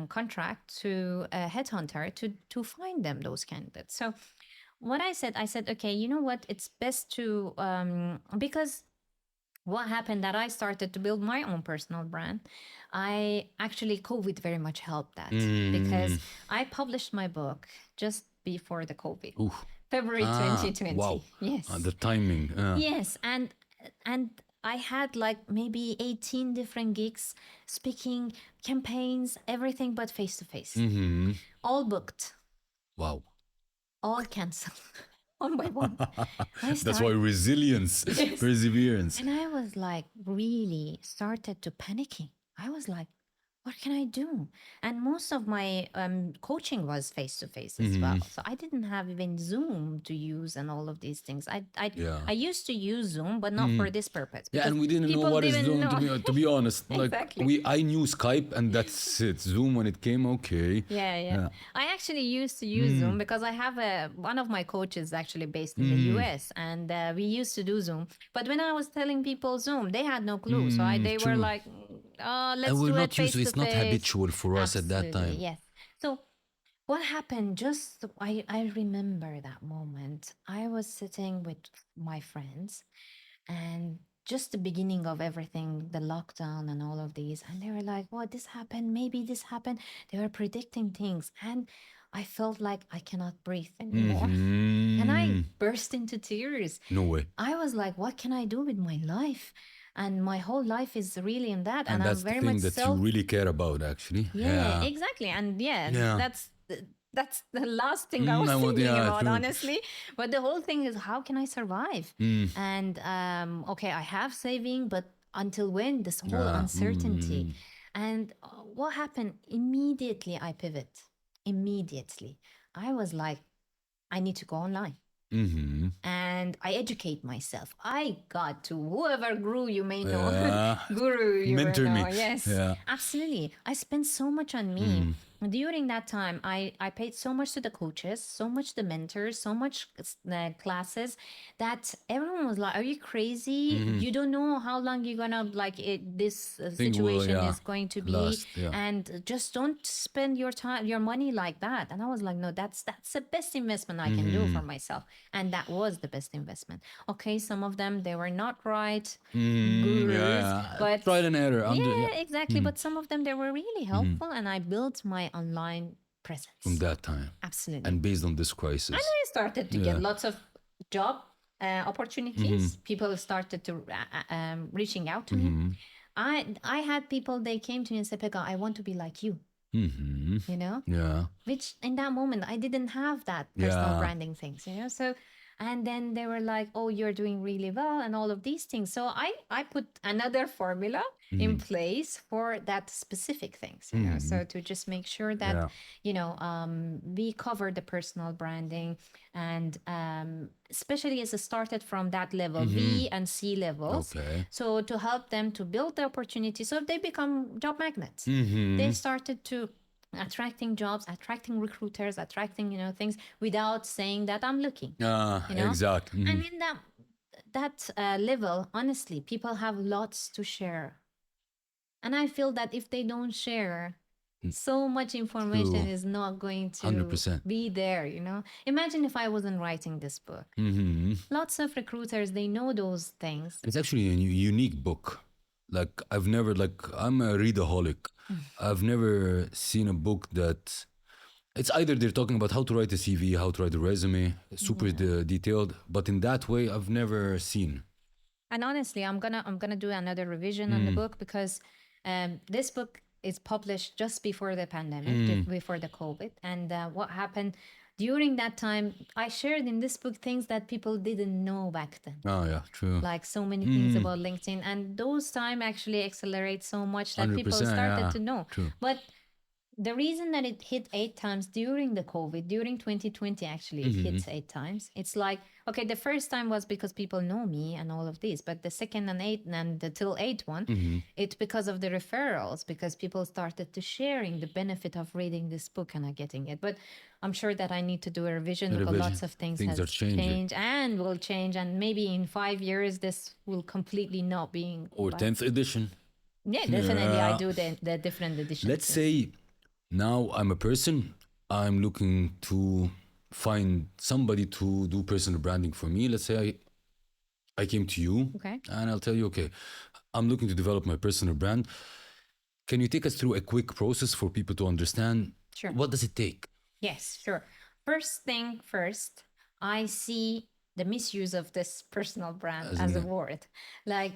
contract to a headhunter to find them those candidates. So what I said, okay, you know what? It's best to because what happened that I started to build my own personal brand. I actually COVID very much helped that because I published my book just before the COVID, February 2020. Wow. Yes. The timing. Yes, and I had like maybe 18 different gigs, speaking, campaigns, everything but face to face. All booked, Wow. all canceled, one by one. That's why resilience, perseverance. And I was like, really started to panicking. I was like, what can I do? And most of my coaching was face to face as Mm-hmm. well. So I didn't have even Zoom to use and all of these things. Yeah. I used to use Zoom, but not Mm-hmm. for this purpose Yeah, because and we didn't know people what is didn't Zoom know. to be honest. Like Exactly. I knew Skype and that's it. Zoom when it came, okay. Yeah, yeah. Yeah. I actually used to use Zoom because I have one of my coaches actually based in the US, and we used to do Zoom. But when I was telling people Zoom, they had no clue. So they were True. like, "Oh, And let's we're do it not used face to to it's not face." habitual for us at that Absolutely, time. yes. So what happened? Just I remember that moment. I was sitting with my friends, and just the beginning of everything, the lockdown and all of these, and they were like, "What this happened? Maybe this happened." They were predicting things, and I felt like I cannot breathe anymore, and I Mm-hmm. burst into tears. No way. I was like, "What can I do with my life?" And my whole life is really in that, and And I'm that's the very much thing that you self. really care about actually. Yeah, Yeah. exactly. And yeah, Yeah. that's the last thing I was I want thinking yeah, about, true. honestly. But the whole thing is, how can I survive? And okay, I have saving, but until when? This whole Yeah. uncertainty. And what happened? Immediately I pivot. Immediately. I was like, I need to go online Mm-hmm. and I educate myself. I got to whoever guru you may know, Yeah. guru you may Mentor know. me. Yes, Yeah. absolutely. I spent so much on me. During that time, I paid so much to the coaches, so much the mentors, so much classes that everyone was like, "Are you crazy? You don't know how long you're gonna this Thing will situation yeah. is going to be, Last. Yeah. and just don't spend your time, your money like that." And I was like, "No, that's the best investment I can do for myself." And that was the best investment. Okay, some of them they were not right gurus, Yeah. but Trial and error. Yeah. yeah, exactly. But some of them they were really helpful, and I built my online From presence. that time. Absolutely. And based on this And crisis. I started to get Yeah. lots of job opportunities. People started to reaching out to me. I had people, they came to me and said, "Pekka, I want to be like you." Mm-hmm. You know, Yeah. which in that moment I didn't have that personal Yeah. branding things, so and then they were like, "Oh, you're doing really well," and all of these things. So I put another formula in place for that specific things, so to just make sure that Yeah. we cover the personal branding, and especially as it started from that level B and C levels, Okay. so to help them to build the opportunity, so they become job magnets. They started to attracting jobs, attracting recruiters, attracting things without saying that I'm looking. Exactly. And in that level, honestly, people have lots to share, and I feel that if they don't share, so much information True. is not going to 100%. be there. Imagine if I wasn't writing this book. Lots of recruiters, they know those things. It's actually a unique book. Like I've never I'm a readaholic. I've never seen a book that it's either they're talking about how to write a CV, how to write a resume, super detailed, but in that way I've never seen. And honestly, I'm gonna do another revision on the book, because this book is published just before the pandemic, before the COVID. And what happened during that time, I shared in this book things that people didn't know back then. Oh yeah, true. Like so many things about LinkedIn, and those time actually accelerate so much that people 100%, started yeah, to know. true. But the reason that it hit 8 times during the COVID, during 2020, actually, it hits 8 times. It's like, okay, the first time was because people know me and all of this, but the second and the till 8 one, it's because of the referrals, because people started to sharing the benefit of reading this book and getting it. But I'm sure that I need to do a revision, because revision. lots of things Things has are changing. changed and will change. And maybe in 5 years, this will completely not being. Or 10th edition. Yeah, definitely. I Yeah. do the different editions. Let's say now I'm a person, I'm looking to find somebody to do personal branding for me. Let's say I came to you, Okay. and I'll tell you, okay, I'm looking to develop my personal brand. Can you take us through a quick process for people to understand? Sure. What does it take? Yes, sure. First thing first, I see the misuse of this personal brand as a word. Like,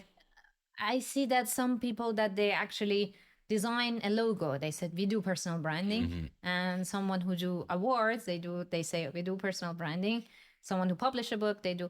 I see that some people that they actually design a logo. They said we do personal branding, and someone who do awards, they say we do personal branding. Someone who publish a book, they do.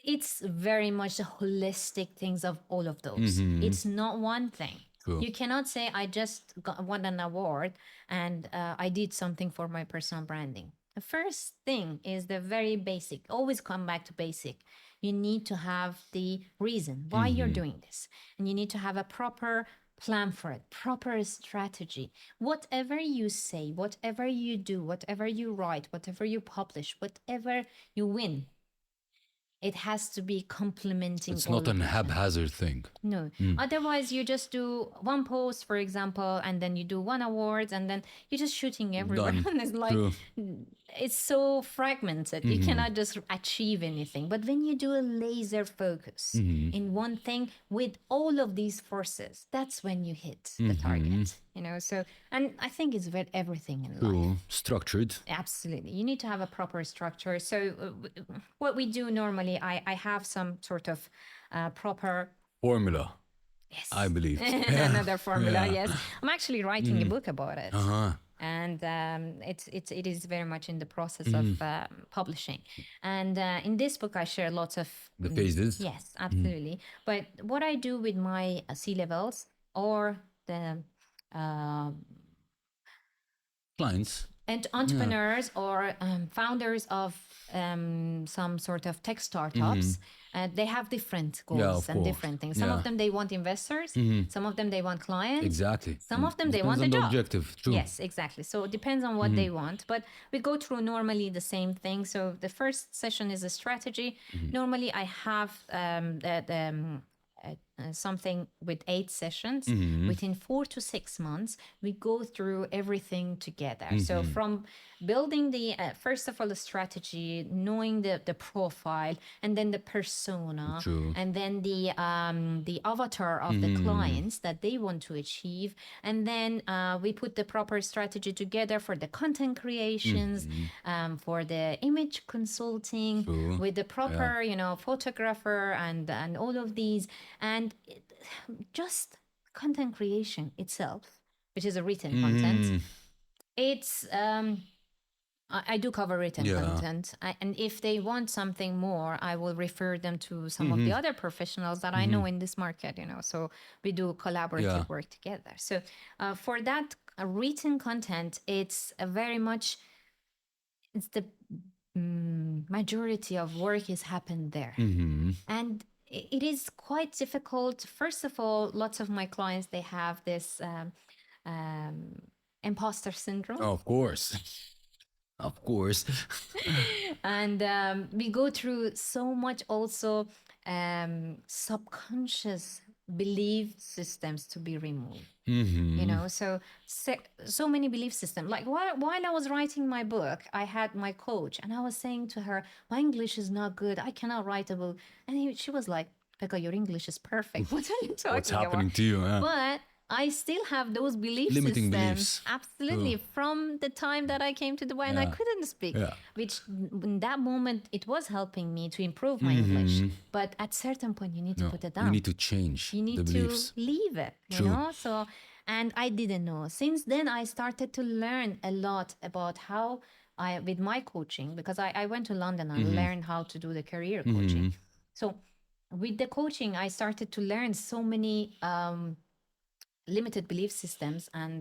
It's very much the holistic things of all of those. It's not one thing. True. You cannot say I just won an award and I did something for my personal branding. The first thing is the very basic. Always come back to basic. You need to have the reason why you're doing this, and you need to have a proper plan for it, proper strategy. Whatever you say, whatever you do, whatever you write, whatever you publish, whatever you win, it has to be complementing It's all not of an each other. haphazard thing. No. Otherwise, you just do one post, for example, and then you do one award, and then you're just shooting everywhere. Done. And it's like, True. it's so fragmented. You cannot just achieve anything. But when you do a laser focus in one thing with all of these forces, that's when you hit the target. You know, so, and I think it's with everything in life. True. Structured. Absolutely. You need to have a proper structure. So, what we do normally, I have some sort of proper. Formula, Yes. I believe. Another formula. Yeah. Yes. I'm actually writing a book about it. Uh-huh. And it is very much in the process of publishing. And in this book, I share lots of The phases. Yes, absolutely. But what I do with my C-levels or the Clients. and entrepreneurs or founders of some sort of tech startups, they have different goals Yeah, of and course. different things. Some Yeah. of them they want investors, some of them they want clients, Exactly. some of them they want Depends a on job. the objective. True. Yes, exactly. So it depends on what they want, but we go through normally the same thing. So the first session is a strategy. Normally, I have something with 8 sessions. Within 4 to 6 months, we go through everything together. So from building the first of all the strategy, knowing the profile, and then the persona, True. and then the avatar of the clients that they want to achieve, and then we put the proper strategy together for the content creations, for the image consulting, True. with the proper photographer and all of these, and just content creation itself, which is a written content. It's I do cover written Yeah. content, and if they want something more, I will refer them to some of the other professionals that I know in this market. So we do collaborative Yeah. work together. So for that written content, it's a very much it's the majority of work is happened there, and it is quite difficult. First of all, lots of my clients, they have this imposter syndrome. Of course. Of course. And we go through so much also subconscious belief systems to be removed. So many belief systems. Like while I was writing my book, I had my coach, and I was saying to her, my English is not good, I cannot write a book. And she was like, Pegah, your English is perfect. What are you talking What's happening about? to you? But I still have those belief Limiting systems. beliefs. Absolutely. From the time that I came to Dubai and I couldn't speak, which in that moment, it was helping me to improve my English. But at certain point, you need to put it down. You need to change You need the to beliefs. leave it, True. So, and I didn't know. Since then, I started to learn a lot about how with my coaching, because I went to London and learned how to do the career coaching. So with the coaching, I started to learn so many limited belief systems and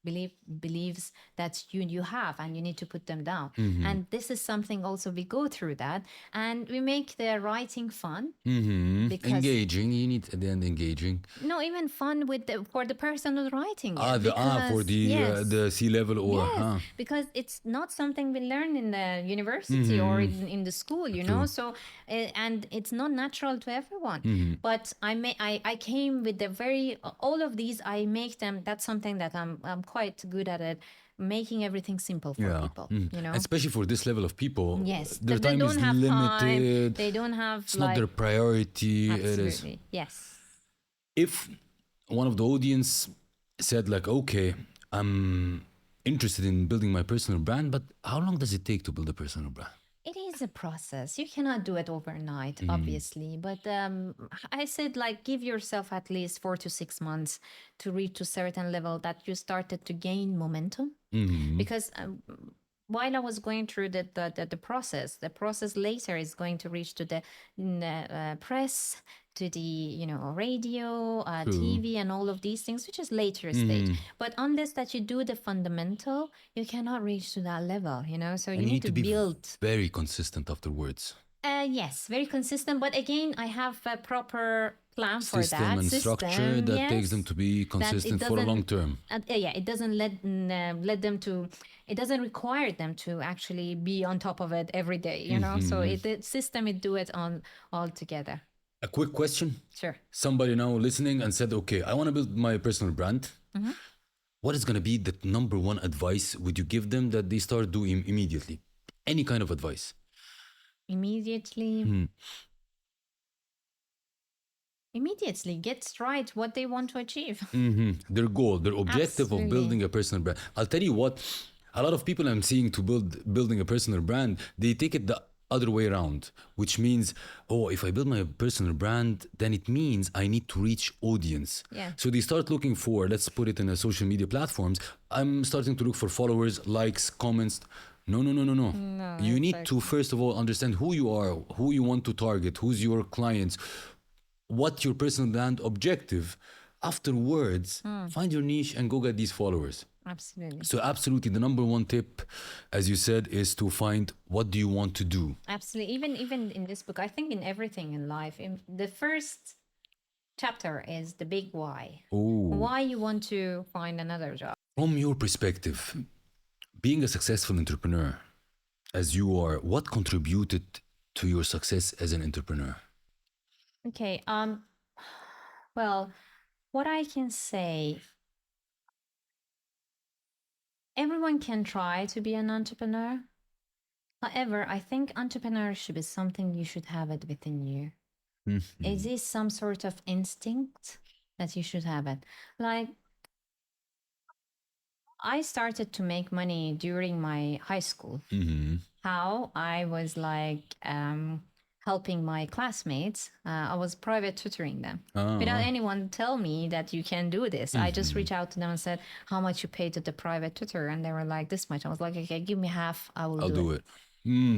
beliefs that you have, and you need to put them down. And this is something also we go through that, and we make the writing fun. Because Engaging. You need at the end engaging. no, even fun for the person who's writing it. For the C-level or Yes, because it's not something we learn in the university or in the school, So, and it's not natural to everyone. But I came with the all of these. I make them. That's something that I'm quite good at it. Making everything simple for people, Especially for this level of people. Yes, their they time don't is have limited. time. They don't have It's not their priority. Absolutely. It is. Yes. If one of the audience said like, okay, I'm interested in building my personal brand, but how long does it take to build a personal brand? It is a process. You cannot do it overnight, obviously. But I said, like, give yourself at least 4 to 6 months to reach a certain level that you started to gain momentum. Because while I was going through the process later is going to reach to the press, to the radio, True. TV, and all of these things, which is later stage. But unless that you do the fundamental, you cannot reach to that level. So And you need to be build. very consistent afterwards. Yes, very consistent. But again, I have a proper plan for System that and structure that takes them to be consistent for a long term. It doesn't let them to. It doesn't require them to actually be on top of it every day. So the system it do it on all together. A quick question. Sure. Somebody now listening and said, okay, I want to build my personal brand. What is going to be the number one advice would you give them that they start doing immediately? Any kind of advice? Immediately get right what they want to achieve. Their goal, their objective Absolutely. of building a personal brand. I'll tell you what, a lot of people I'm seeing to building a personal brand, they take it the other way around, which means, oh, if I build my personal brand, then it means I need to reach audience. Yeah. So they start looking for, let's put it in a social media platforms, I'm starting to look for followers, likes, comments. No. You need to, first of all, understand who you are, who you want to target, who's your clients, what your personal brand objective. Afterwards, find your niche and go get these followers. Absolutely. So absolutely, the number one tip, as you said, is to find what do you want to do. Absolutely. Even in this book, I think in everything in life, the first chapter is the big why. Why you want to find another job. From your perspective, being a successful entrepreneur, as you are, what contributed to your success as an entrepreneur? Okay. Well, what I can say, everyone can try to be an entrepreneur. However, I think entrepreneurship is something you should have it within you. It is some sort of instinct that you should have it. Like, I started to make money during my high school. How I was like helping my classmates. I was private tutoring them without anyone tell me that you can do this. I just reached out to them and said, how much you pay to the private tutor? And they were like, this much. I was like, okay, give me half. I'll do it.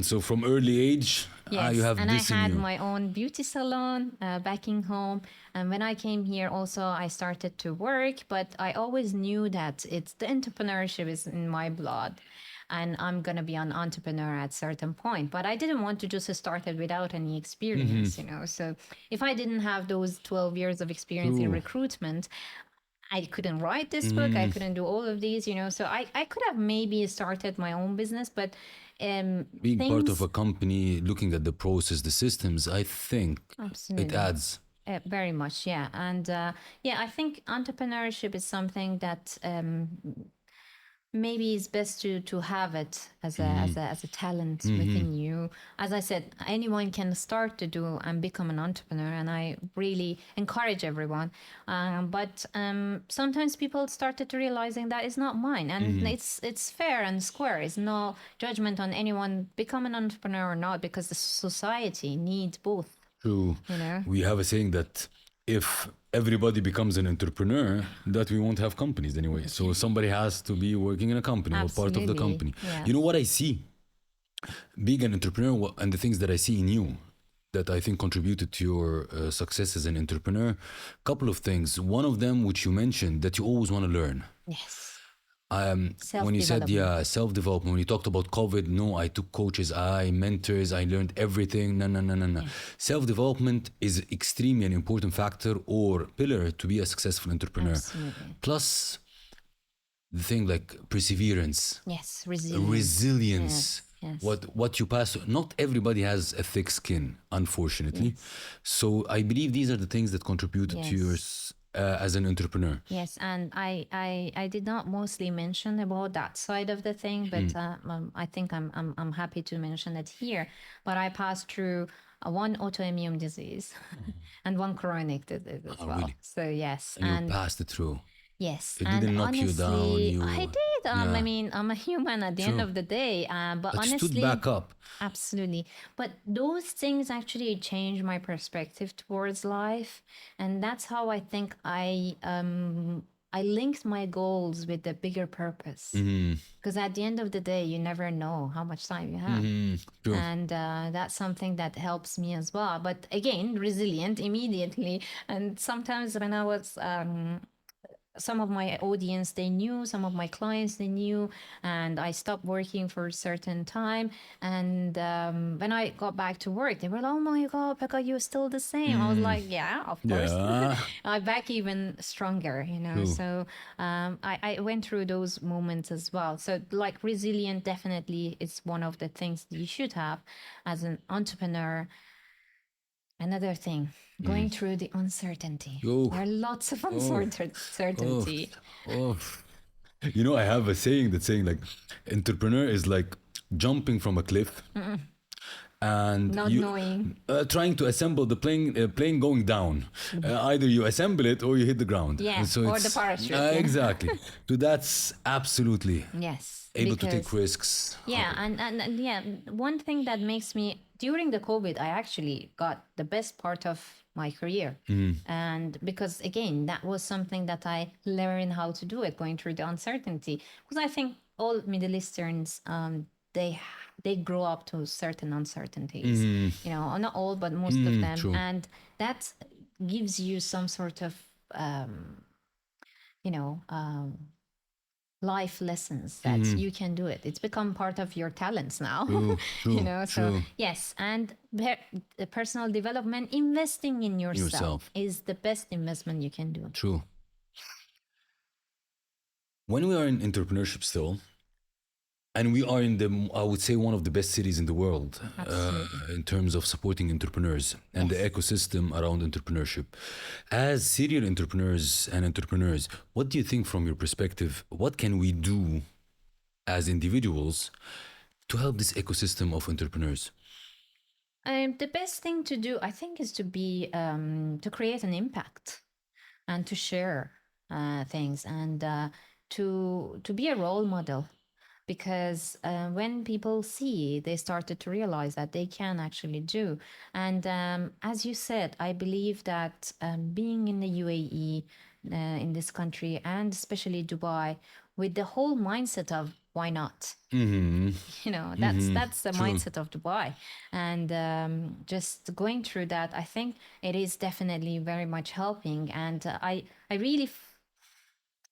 So from early age, Yes, you have and this I had in you. my own beauty salon back in home. And when I came here, also I started to work, but I always knew that it's the entrepreneurship is in my blood, and I'm gonna be an entrepreneur at certain point. But I didn't want to just start it without any experience, So if I didn't have those 12 years of experience in recruitment, I couldn't write this book. I couldn't do all of these, So I could have maybe started my own business, but Being part of a company, looking at the process, the systems, I think Absolutely. it adds. Very much, yeah. And I think entrepreneurship is something that maybe it's best to have it as a talent within you. As I said, anyone can start to do and become an entrepreneur, and I really encourage everyone. But sometimes people started to realizing that it's not mine, and it's fair and square. It's no judgment on anyone become an entrepreneur or not, because the society needs both. True. We have a saying that if everybody becomes an entrepreneur, that we won't have companies anyway. So somebody has to be working in a company or part of the company. Yes. You know what I see? Being an entrepreneur and the things that I see in you that I think contributed to your success as an entrepreneur, couple of things. One of them, which you mentioned, that you always want to learn. Yes. When you said, self-development, when you talked about COVID, no, I took coaches, mentors, I learned everything. No. Self-development is extremely an important factor or pillar to be a successful entrepreneur. Absolutely. Plus, the thing like perseverance. Yes, resilience. Yes. What you pass. Not everybody has a thick skin, unfortunately. So I believe these are the things that contributed to yours as an entrepreneur. Yes, and I did not mostly mention about that side of the thing, but I think I'm happy to mention it here. But I passed through one autoimmune disease and one chronic disease as well. Really? So yes, And you passed it through. Yes, It and didn't knock you honestly, down. I did. I mean, I'm a human at the end of the day. But But honestly, you stood back up. absolutely. But those things actually changed my perspective towards life, and that's how I think I I linked my goals with the bigger purpose. Because at the end of the day, you never know how much time you have. True. And that's something that helps me as well. But again, resilient immediately. And sometimes when I was some of my audience, they knew, some of my clients, they knew, and I stopped working for a certain time. And when I got back to work, they were like, oh my God, Pekka, you're still the same. I was like, yeah, of course. Yeah. I'm back even stronger, you know. True. So I went through those moments as well. So like resilient definitely is one of the things that you should have as an entrepreneur. Another thing, going through the uncertainty. Oh. There are lots of uncertainty. Oh. You know, I have a saying that's saying like, entrepreneur is like jumping from a cliff and Not knowing. trying to assemble the plane going down. Either you assemble it or you hit the ground. Yeah, And or the it's- parachute, yeah. Exactly. So that's absolutely Yes. able to take because- risks. Yeah, and yeah, one thing that makes me during the COVID, I actually got the best part of my career, and because again, that was something that I learned how to do it, going through the uncertainty. Because I think all Middle Easterns, they grow up to certain uncertainties. You know, not all, but most of them, true. and that gives you some sort of, you know. Life lessons that you can do it. It's become part of your talents now. True, You know, so true. yes, and the personal development, investing in yourself is the best investment you can do. True. When we are in entrepreneurship still, and we are in the, I would say, one of the best cities in the world in terms of supporting entrepreneurs and the ecosystem around entrepreneurship. As serial entrepreneurs and entrepreneurs, what do you think from your perspective? What can we do as individuals to help this ecosystem of entrepreneurs? The best thing to do, I think, is to be to create an impact and to share things and to be a role model. Because when people see, they started to realize that they can actually do. And as you said, I believe that being in the UAE, in this country, and especially Dubai, with the whole mindset of why not? You know, that's the mindset of Dubai. And just going through that, I think it is definitely very much helping. And I really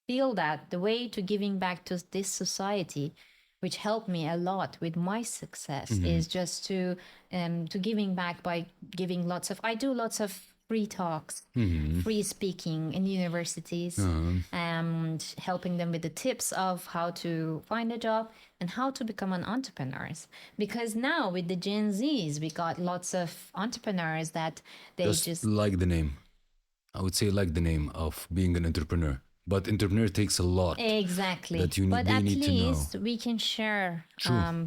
feel that the way to giving back to this society, which helped me a lot with my success, is just to giving back by giving lots of. I do lots of free talks, free speaking in universities, and helping them with the tips of how to find a job and how to become an entrepreneur. Because now with the Gen Zs, we got lots of entrepreneurs that they just like the name. I would say like the name of being an entrepreneur. But entrepreneur takes a lot. Exactly. That you need, but they at need to know. least we can share,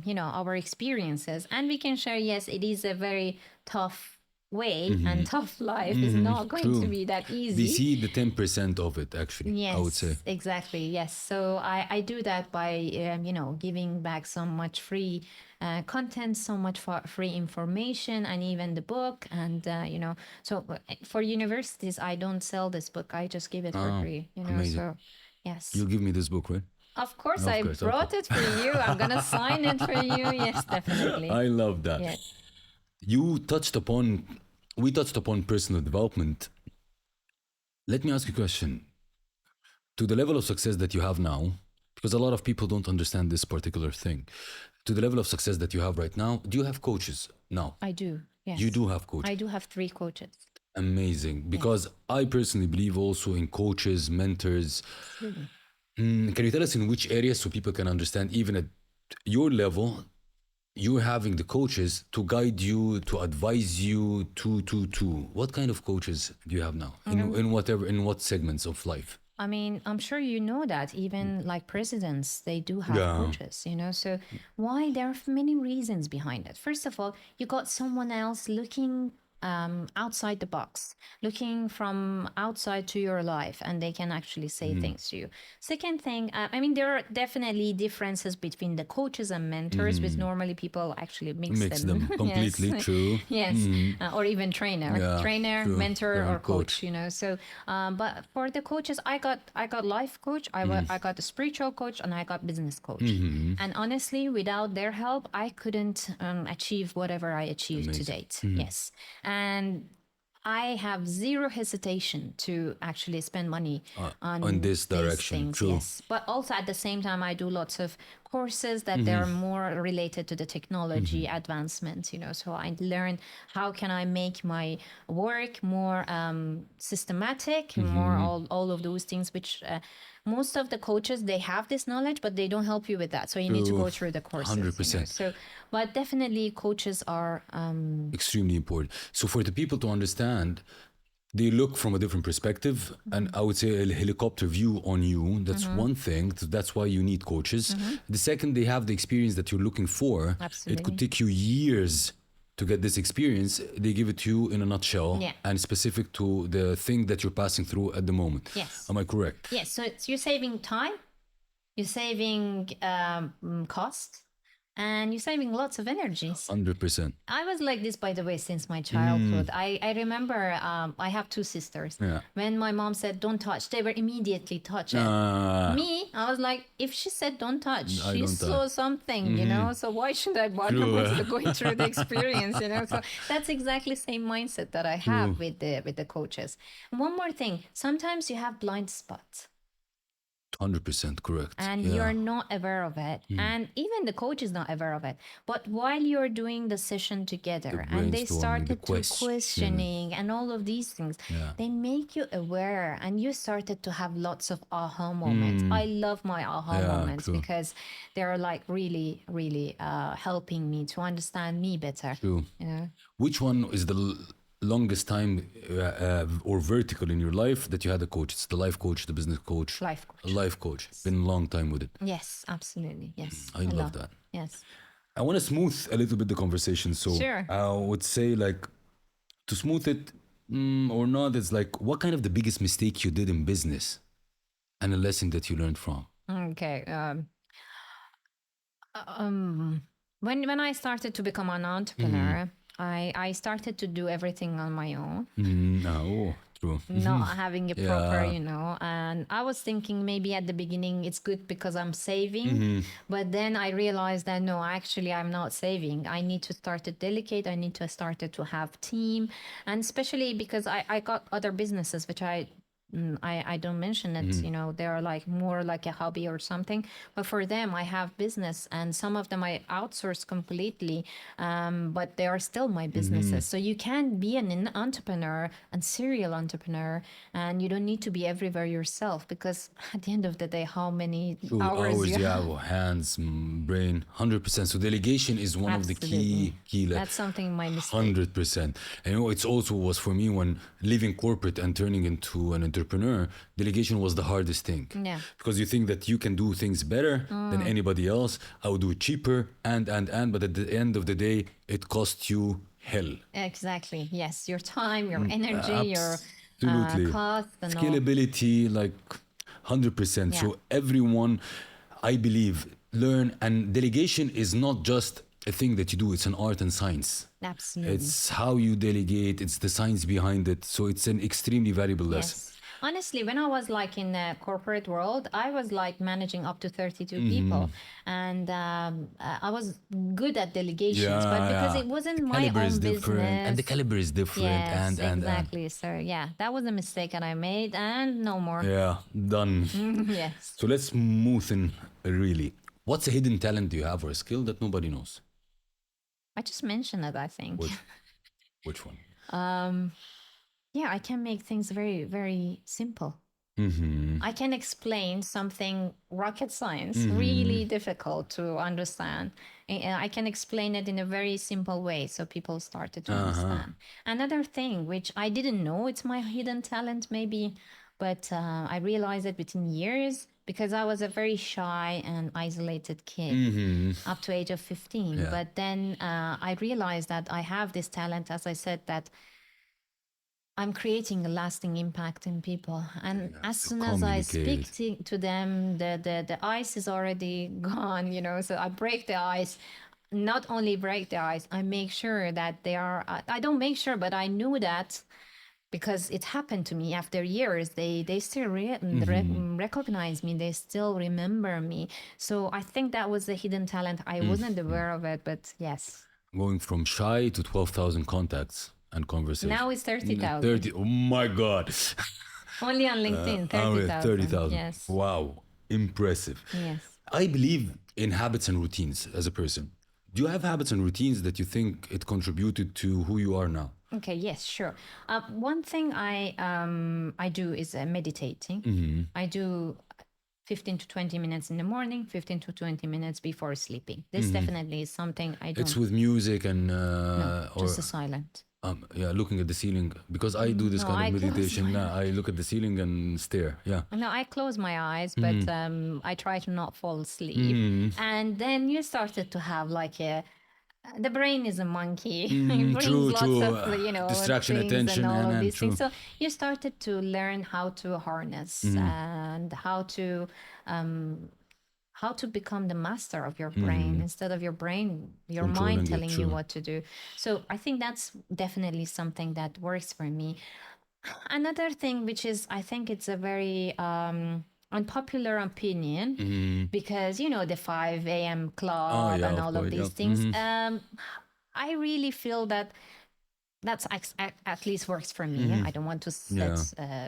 you know, our experiences, and we can share. Yes, it is a very tough way, and tough life is not going to True. be that easy. We see the 10% of it, actually, Yes, I would say. exactly. Yes. So I do that by, you know, giving back so much free content, so much free information, and even the book. And, you know, so for universities, I don't sell this book. I just give it for free, you know. amazing. So, yes. You'll give me this book, right? Of course, Of I course, brought it for you. I'm going to sign it for you. Yes, definitely. I love that. Yes. We touched upon personal development. Let me ask you a question. To the level of success that you have now, because a lot of people don't understand this particular thing, to the level of success that you have right now, do you have coaches now? I do. Yes. You do have coaches. I do have 3 coaches. Amazing. Because I personally believe also in coaches, mentors. Can you tell us in which areas so people can understand, even at your level, you're having the coaches to guide you, to advise you, to. What kind of coaches do you have now? In what segments of life? I mean, I'm sure you know that even like presidents, they do have coaches, you know. So why? There are many reasons behind it. First of all, you got someone else looking outside the box, looking from outside to your life, and they can actually say things to you. Second thing, I mean, there are definitely differences between the coaches and mentors, which normally people actually mix Makes them. them completely Yes. true. Yes, or even trainer, Yeah, true. mentor, Or or coach. coach. You know, so but for the coaches, I got life coach, I got a spiritual coach, and I got business coach. And honestly, without their help, I couldn't achieve whatever I achieved to Amazing. date. Yes, and I have zero hesitation to actually spend money On this these direction, things. true. Yes, but also at the same time, I do lots of courses that they're more related to the technology advancement. You know, so I learn how can I make my work more systematic, more all of those things which. Most of the coaches, they have this knowledge, but they don't help you with that. So you need to True. go through the courses. You know? 100%. So, but definitely coaches are Extremely important. So for the people to understand, they look from a different perspective, and I would say a helicopter view on you. That's one thing. That's why you need coaches. The second, they have the experience that you're looking for. It Absolutely. could take you years to get this experience. They give it to you in a nutshell, Yeah. and specific to the thing that you're passing through at the moment. Yes. Am I correct? Yes, so you're saving time, you're saving cost, and you're saving lots of energies. 100%. I was like this, by the way, since my childhood. I remember I have two sisters. Yeah. When my mom said, don't touch, they were immediately touching. Me, I was like, if she said don't touch, I she don't saw touch. something, you know, so why should I bother True. myself going through the experience, you know? So that's exactly the same mindset that I have with the coaches. And one more thing, sometimes you have blind spots. 100% correct. And Yeah. you're not aware of it, and even the coach is not aware of it. But while you're doing the session together, and they brainstorming, the started to question. questioning and all of these things, Yeah. they make you aware, and you started to have lots of aha moments. I love my aha Yeah, moments true. because they're like really, really helping me to understand me better. True. You know. Which one is the longest time or vertical in your life that you had a coach? It's the life coach, the business coach, Life coach. a life coach. Been a long time with it. Yes, absolutely. Yes, I love that. Yes. I want to smooth a little bit the conversation. So Sure. I would say, like, to smooth it or not, it's like, what kind of the biggest mistake you did in business and a lesson that you learned from? Okay. When I started to become an entrepreneur, I started to do everything on my own, No, true. not having a proper, Yeah. you know. And I was thinking maybe at the beginning it's good because I'm saving, but then I realized that no, actually I'm not saving. I need to start to delegate. I need to start to have team, and especially because I got other businesses which I don't mention it, you know, they're like more like a hobby or something. But for them, I have business, and some of them I outsource completely, but they are still my businesses. So you can be an entrepreneur and serial entrepreneur, and you don't need to be everywhere yourself, because at the end of the day, how many True, hours you have? hands, brain, 100%. So delegation is one of the key That's something my mistake. 100%. And you know, it's also was for me when leaving corporate and turning into an entrepreneur, delegation was the hardest thing. Yeah. Because you think that you can do things better than anybody else. I would do it cheaper but at the end of the day, it costs you hell. Exactly. Yes, your time, your energy, your Absolutely. cost, and all. Scalability, like 100%. Yeah. So everyone, I believe, learn. And delegation is not just a thing that you do, it's an art and science. Absolutely. It's how you delegate, it's the science behind it. So it's an extremely valuable lesson. Yes. Honestly, when I was like in the corporate world, I was like managing up to 32 people, and I was good at delegations, but because it wasn't my caliber own is business. different, and the caliber is different. Yes, and exactly. So yeah, that was a mistake that I made, and no more. yeah, done. Yes. So let's move in really. What's a hidden talent you have or a skill that nobody knows? I just mentioned it, I think. Which one? Yeah, I can make things very, very simple. I can explain something rocket science, really difficult to understand. I can explain it in a very simple way, so people started to understand. Another thing, which I didn't know, it's my hidden talent maybe, but I realized it within years, because I was a very shy and isolated kid up to age of 15. Yeah. But then I realized that I have this talent, as I said, that I'm creating a lasting impact in people. And as to soon as I speak communicate. to them, the ice is already gone, you know. So I break the ice. Not only break the ice, I make sure that they are, I don't make sure, but I knew that because it happened to me after years. They still recognize me. They still remember me. So I think that was the hidden talent. I wasn't aware of it, but yes. Going from shy to 12,000 contacts and conversations. Now it's 30,000. 30. Oh my God. Only on LinkedIn, 30,000. 30,000. Yes. Wow. Impressive. Yes. I believe in habits and routines as a person. Do you have habits and routines that you think it contributed to who you are now? Okay. Yes. Sure. One thing I do is meditating. I do 15 to 20 minutes in the morning, 15 to 20 minutes before sleeping. This definitely is something I don't. It's with music and Just a silent. yeah, looking at the ceiling, because I do this kind I of close meditation. my Yeah, I look at the ceiling and stare. Yeah. No, I close my eyes, but I try to not fall asleep. And then you started to have like the brain is a monkey. It brings true, lots true. of, you know, Distraction, things attention, and all of and these true. things. So you started to learn how to harness and how to become the master of your brain instead of your Controlling mind it, telling you true. what to do. So I think that's definitely something that works for me. Another thing, which is, I think it's a very unpopular opinion, because, you know, the 5 a.m. club yeah, and of all course, of these yeah. things. I really feel that that's at least works for me. I don't want to set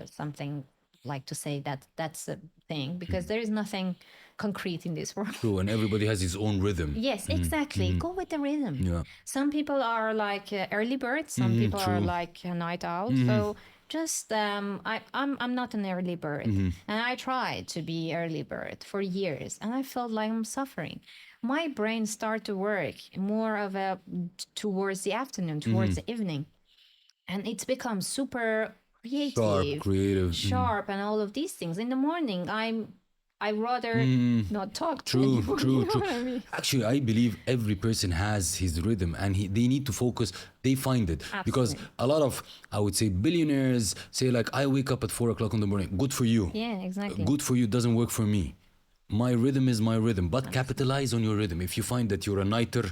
something like to say that that's a thing, because there is nothing concrete in this world. True, and everybody has his own rhythm. Yes, exactly. Go with the rhythm. Yeah. Some people are like early birds. Some people are true. like a night owl. So just I'm not an early bird, and I tried to be early bird for years, and I felt like I'm suffering. My brain started to work more of a towards the afternoon, towards the evening, and it's become super creative, creative. sharp, and all of these things. In the morning, I rather not talk to True, anyone. true, You know true. what I mean? Actually, I believe every person has his rhythm, and they need to focus. They find it. Because Absolutely. a lot of, I would say, billionaires say like, I wake up at 4 o'clock in the morning. Good for you. Yeah, exactly. Good for you doesn't work for me. My rhythm is my rhythm, but capitalize on your rhythm. If you find that you're a nighter,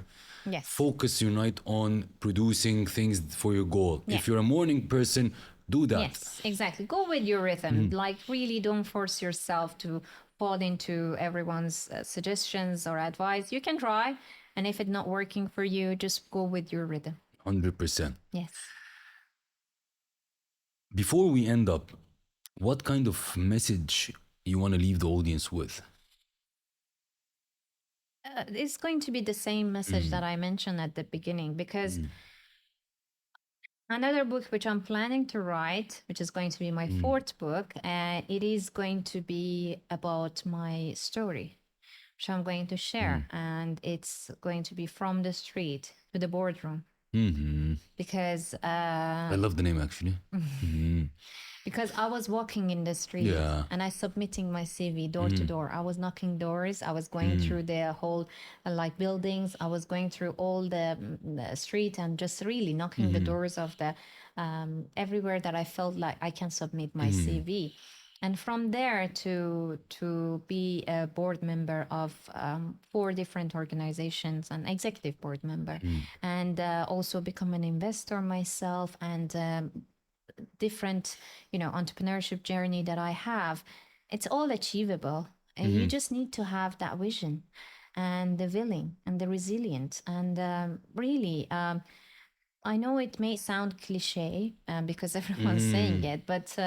Yes. focus your night on producing things for your goal. Yeah. If you're a morning person, do that. Yes, exactly. Go with your rhythm. Like, really don't force yourself to fall into everyone's suggestions or advice. You can try, and if it's not working for you, just go with your rhythm. 100%. Yes. Before we end up, what kind of message you want to leave the audience with? It's going to be the same message that I mentioned at the beginning, because another book which I'm planning to write, which is going to be my fourth book, it is going to be about my story, which I'm going to share. And it's going to be from the street to the boardroom. Because I love the name, actually. because I was walking in the street, Yeah. and I submitting my CV door to door. I was knocking doors. I was going through the whole like buildings. I was going through all the street and just really knocking the doors of the everywhere that I felt like I can submit my CV. And from there to be a board member of 4 different organizations, an executive board member, and also become an investor myself, and different, you know, entrepreneurship journey that I have, it's all achievable. And you just need to have that vision and the willing and the resilient. And really, I know it may sound cliche because everyone's saying it, but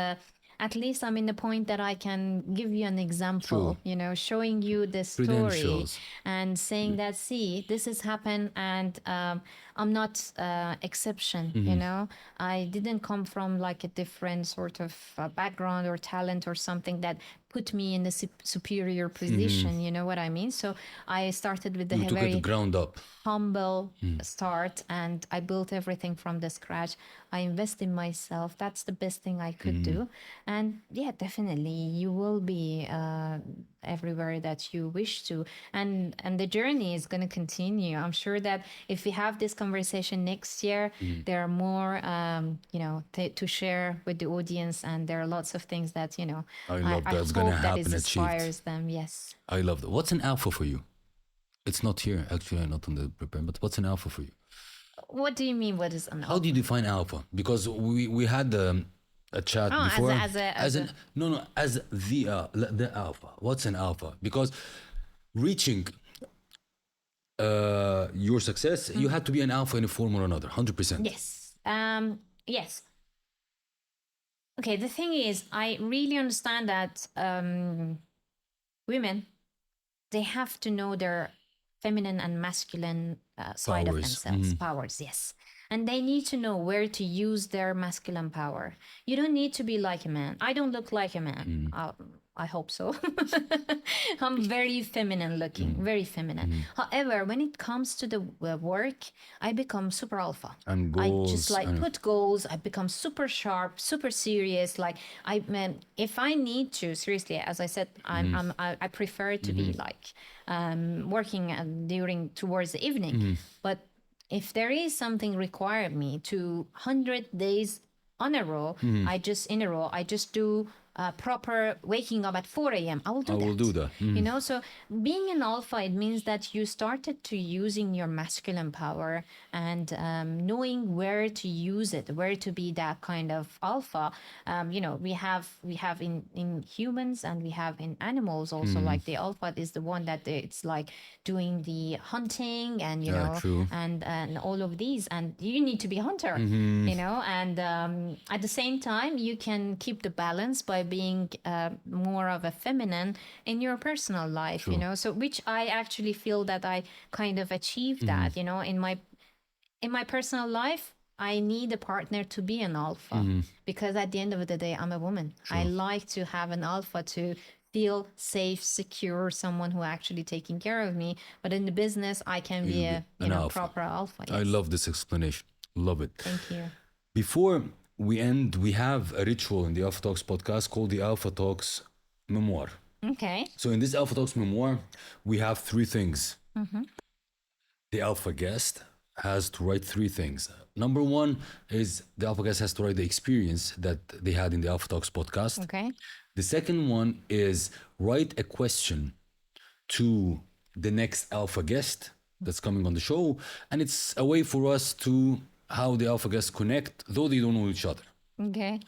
at least I'm in the point that I can give you an example, you know, showing you the story Credentials. and saying that, see, this has happened, and I'm not exception, you know. I didn't come from like a different sort of background or talent or something that put me in a superior position, you know what I mean? So I started with You a took it very ground up. humble start, and I built everything from the scratch. I invest in myself. That's the best thing I could do. And yeah, definitely you will be everywhere that you wish to, and the journey is going to continue. I'm sure that if we have this conversation next year, there are more you know, to share with the audience, and there are lots of things that, you know, I love I that's gonna hope that happen, it achieved. inspires them. Yes. I love that. What's an alpha for you? It's not here, actually, not on the prepare, but what's an alpha for you? What do you mean? What is an How do you define alpha? Because we had a chat Oh, before. as a No, as the alpha. What's an alpha? Because reaching your success, you had to be an alpha in a form or another, 100%. Yes. Yes. Okay, the thing is, I really understand that women, they have to know their feminine and masculine side of Powers. themselves, powers, yes. And they need to know where to use their masculine power. You don't need to be like a man. I don't look like a man. I hope so. I'm very feminine looking, very feminine. However, when it comes to the work, I become super alpha. And I goals. just like put goals. I become super sharp, super serious. Like if I need to, seriously, as I said, I prefer to be like working towards the evening. But if there is something require me to 100 days on a row, I just do proper waking up at 4 a.m. I will do that. You know, so being an alpha, it means that you started to using your masculine power and knowing where to use it, where to be that kind of alpha. You know, we have in humans and we have in animals also. Like the alpha is the one that it's like doing the hunting and you know true. and all of these, and you need to be a hunter, you know, and at the same time you can keep the balance by being more of a feminine in your personal life, you know, so which I actually feel that I kind of achieved that, you know, in my personal life. I need a partner to be an alpha because at the end of the day, I'm a woman. I like to have an alpha to feel safe, secure, someone who actually taking care of me. But in the business, I can be a proper alpha. Yes. I love this explanation. Love it. Thank you. Before we end, we have a ritual in the Alpha Talks podcast called the Alpha Talks Memoir. Okay. So in this Alpha Talks Memoir, we have three things. The alpha guest has to write three things. Number one is the alpha guest has to write the experience that they had in the Alpha Talks podcast. Okay. The second one is write a question to the next alpha guest that's coming on the show. And it's a way for us to how the alpha guests connect, though they don't know each other. Okay.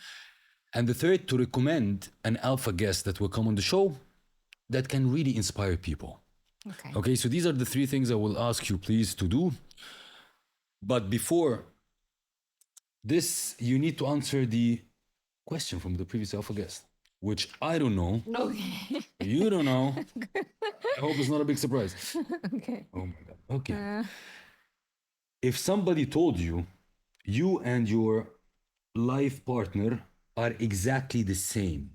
And the third, to recommend an alpha guest that will come on the show that can really inspire people. Okay. Okay, so these are the three things I will ask you please to do. But before this, you need to answer the question from the previous alpha guest, which I don't know. Okay. You don't know. I hope it's not a big surprise. Okay. Oh my God. Okay. If somebody told you, you and your life partner are exactly the same,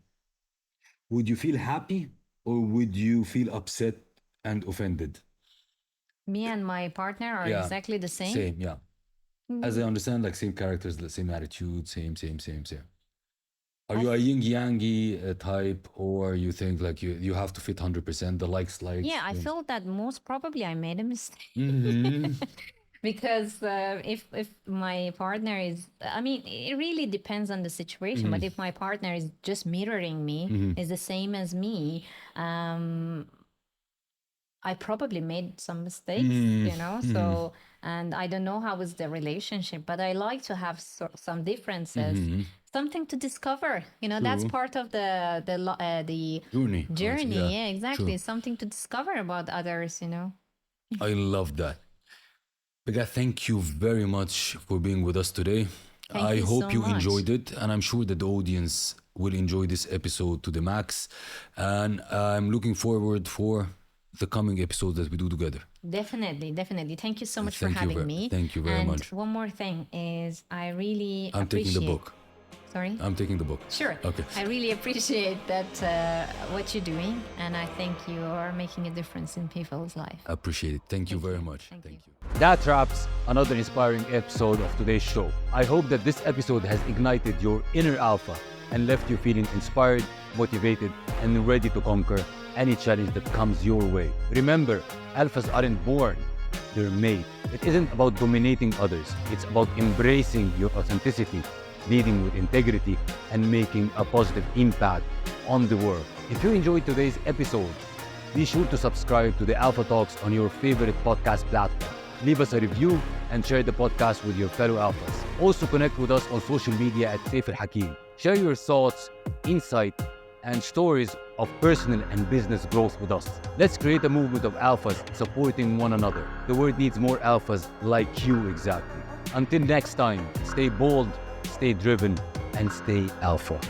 would you feel happy or would you feel upset and offended? Me and my partner are exactly the same. Same, yeah. As I understand, like same characters, the same attitude, same. Are you a yin-yangy type, or you think like you have to fit 100%, the likes? Yeah, I feel that most probably I made a mistake. Because if my partner is, I mean, it really depends on the situation. But if my partner is just mirroring me, is the same as me, I probably made some mistakes, you know. So, and I don't know how is the relationship, but I like to have some differences, something to discover. You know, that's part of the journey. Yeah, exactly. True. Something to discover about others. You know. I love that. Pegah, thank you very much for being with us today. I hope you enjoyed it, and I'm sure that the audience will enjoy this episode to the max. And I'm looking forward for the coming episodes that we do together. Definitely, definitely. Thank you so much for Thank you having very- me. thank you very and much. one more thing is I really I'm appreciate... taking the book. Sorry? I'm taking the book. Sure. Okay. I really appreciate that what you're doing, and I think you are making a difference in people's life. I appreciate it. Thank you very much. Thank you. That wraps another inspiring episode of today's show. I hope that this episode has ignited your inner alpha and left you feeling inspired, motivated, and ready to conquer any challenge that comes your way. Remember, alphas aren't born, they're made. It isn't about dominating others, it's about embracing your authenticity, leading with integrity, and making a positive impact on the world. If you enjoyed today's episode, be sure to subscribe to the Alpha Talks on your favorite podcast platform. Leave us a review and share the podcast with your fellow alphas. Also connect with us on social media at SEIF Al-Hakim. Share your thoughts, insight, and stories of personal and business growth with us. Let's create a movement of alphas supporting one another. The world needs more alphas like you exactly. Until next time, stay bold, stay driven, and stay alpha.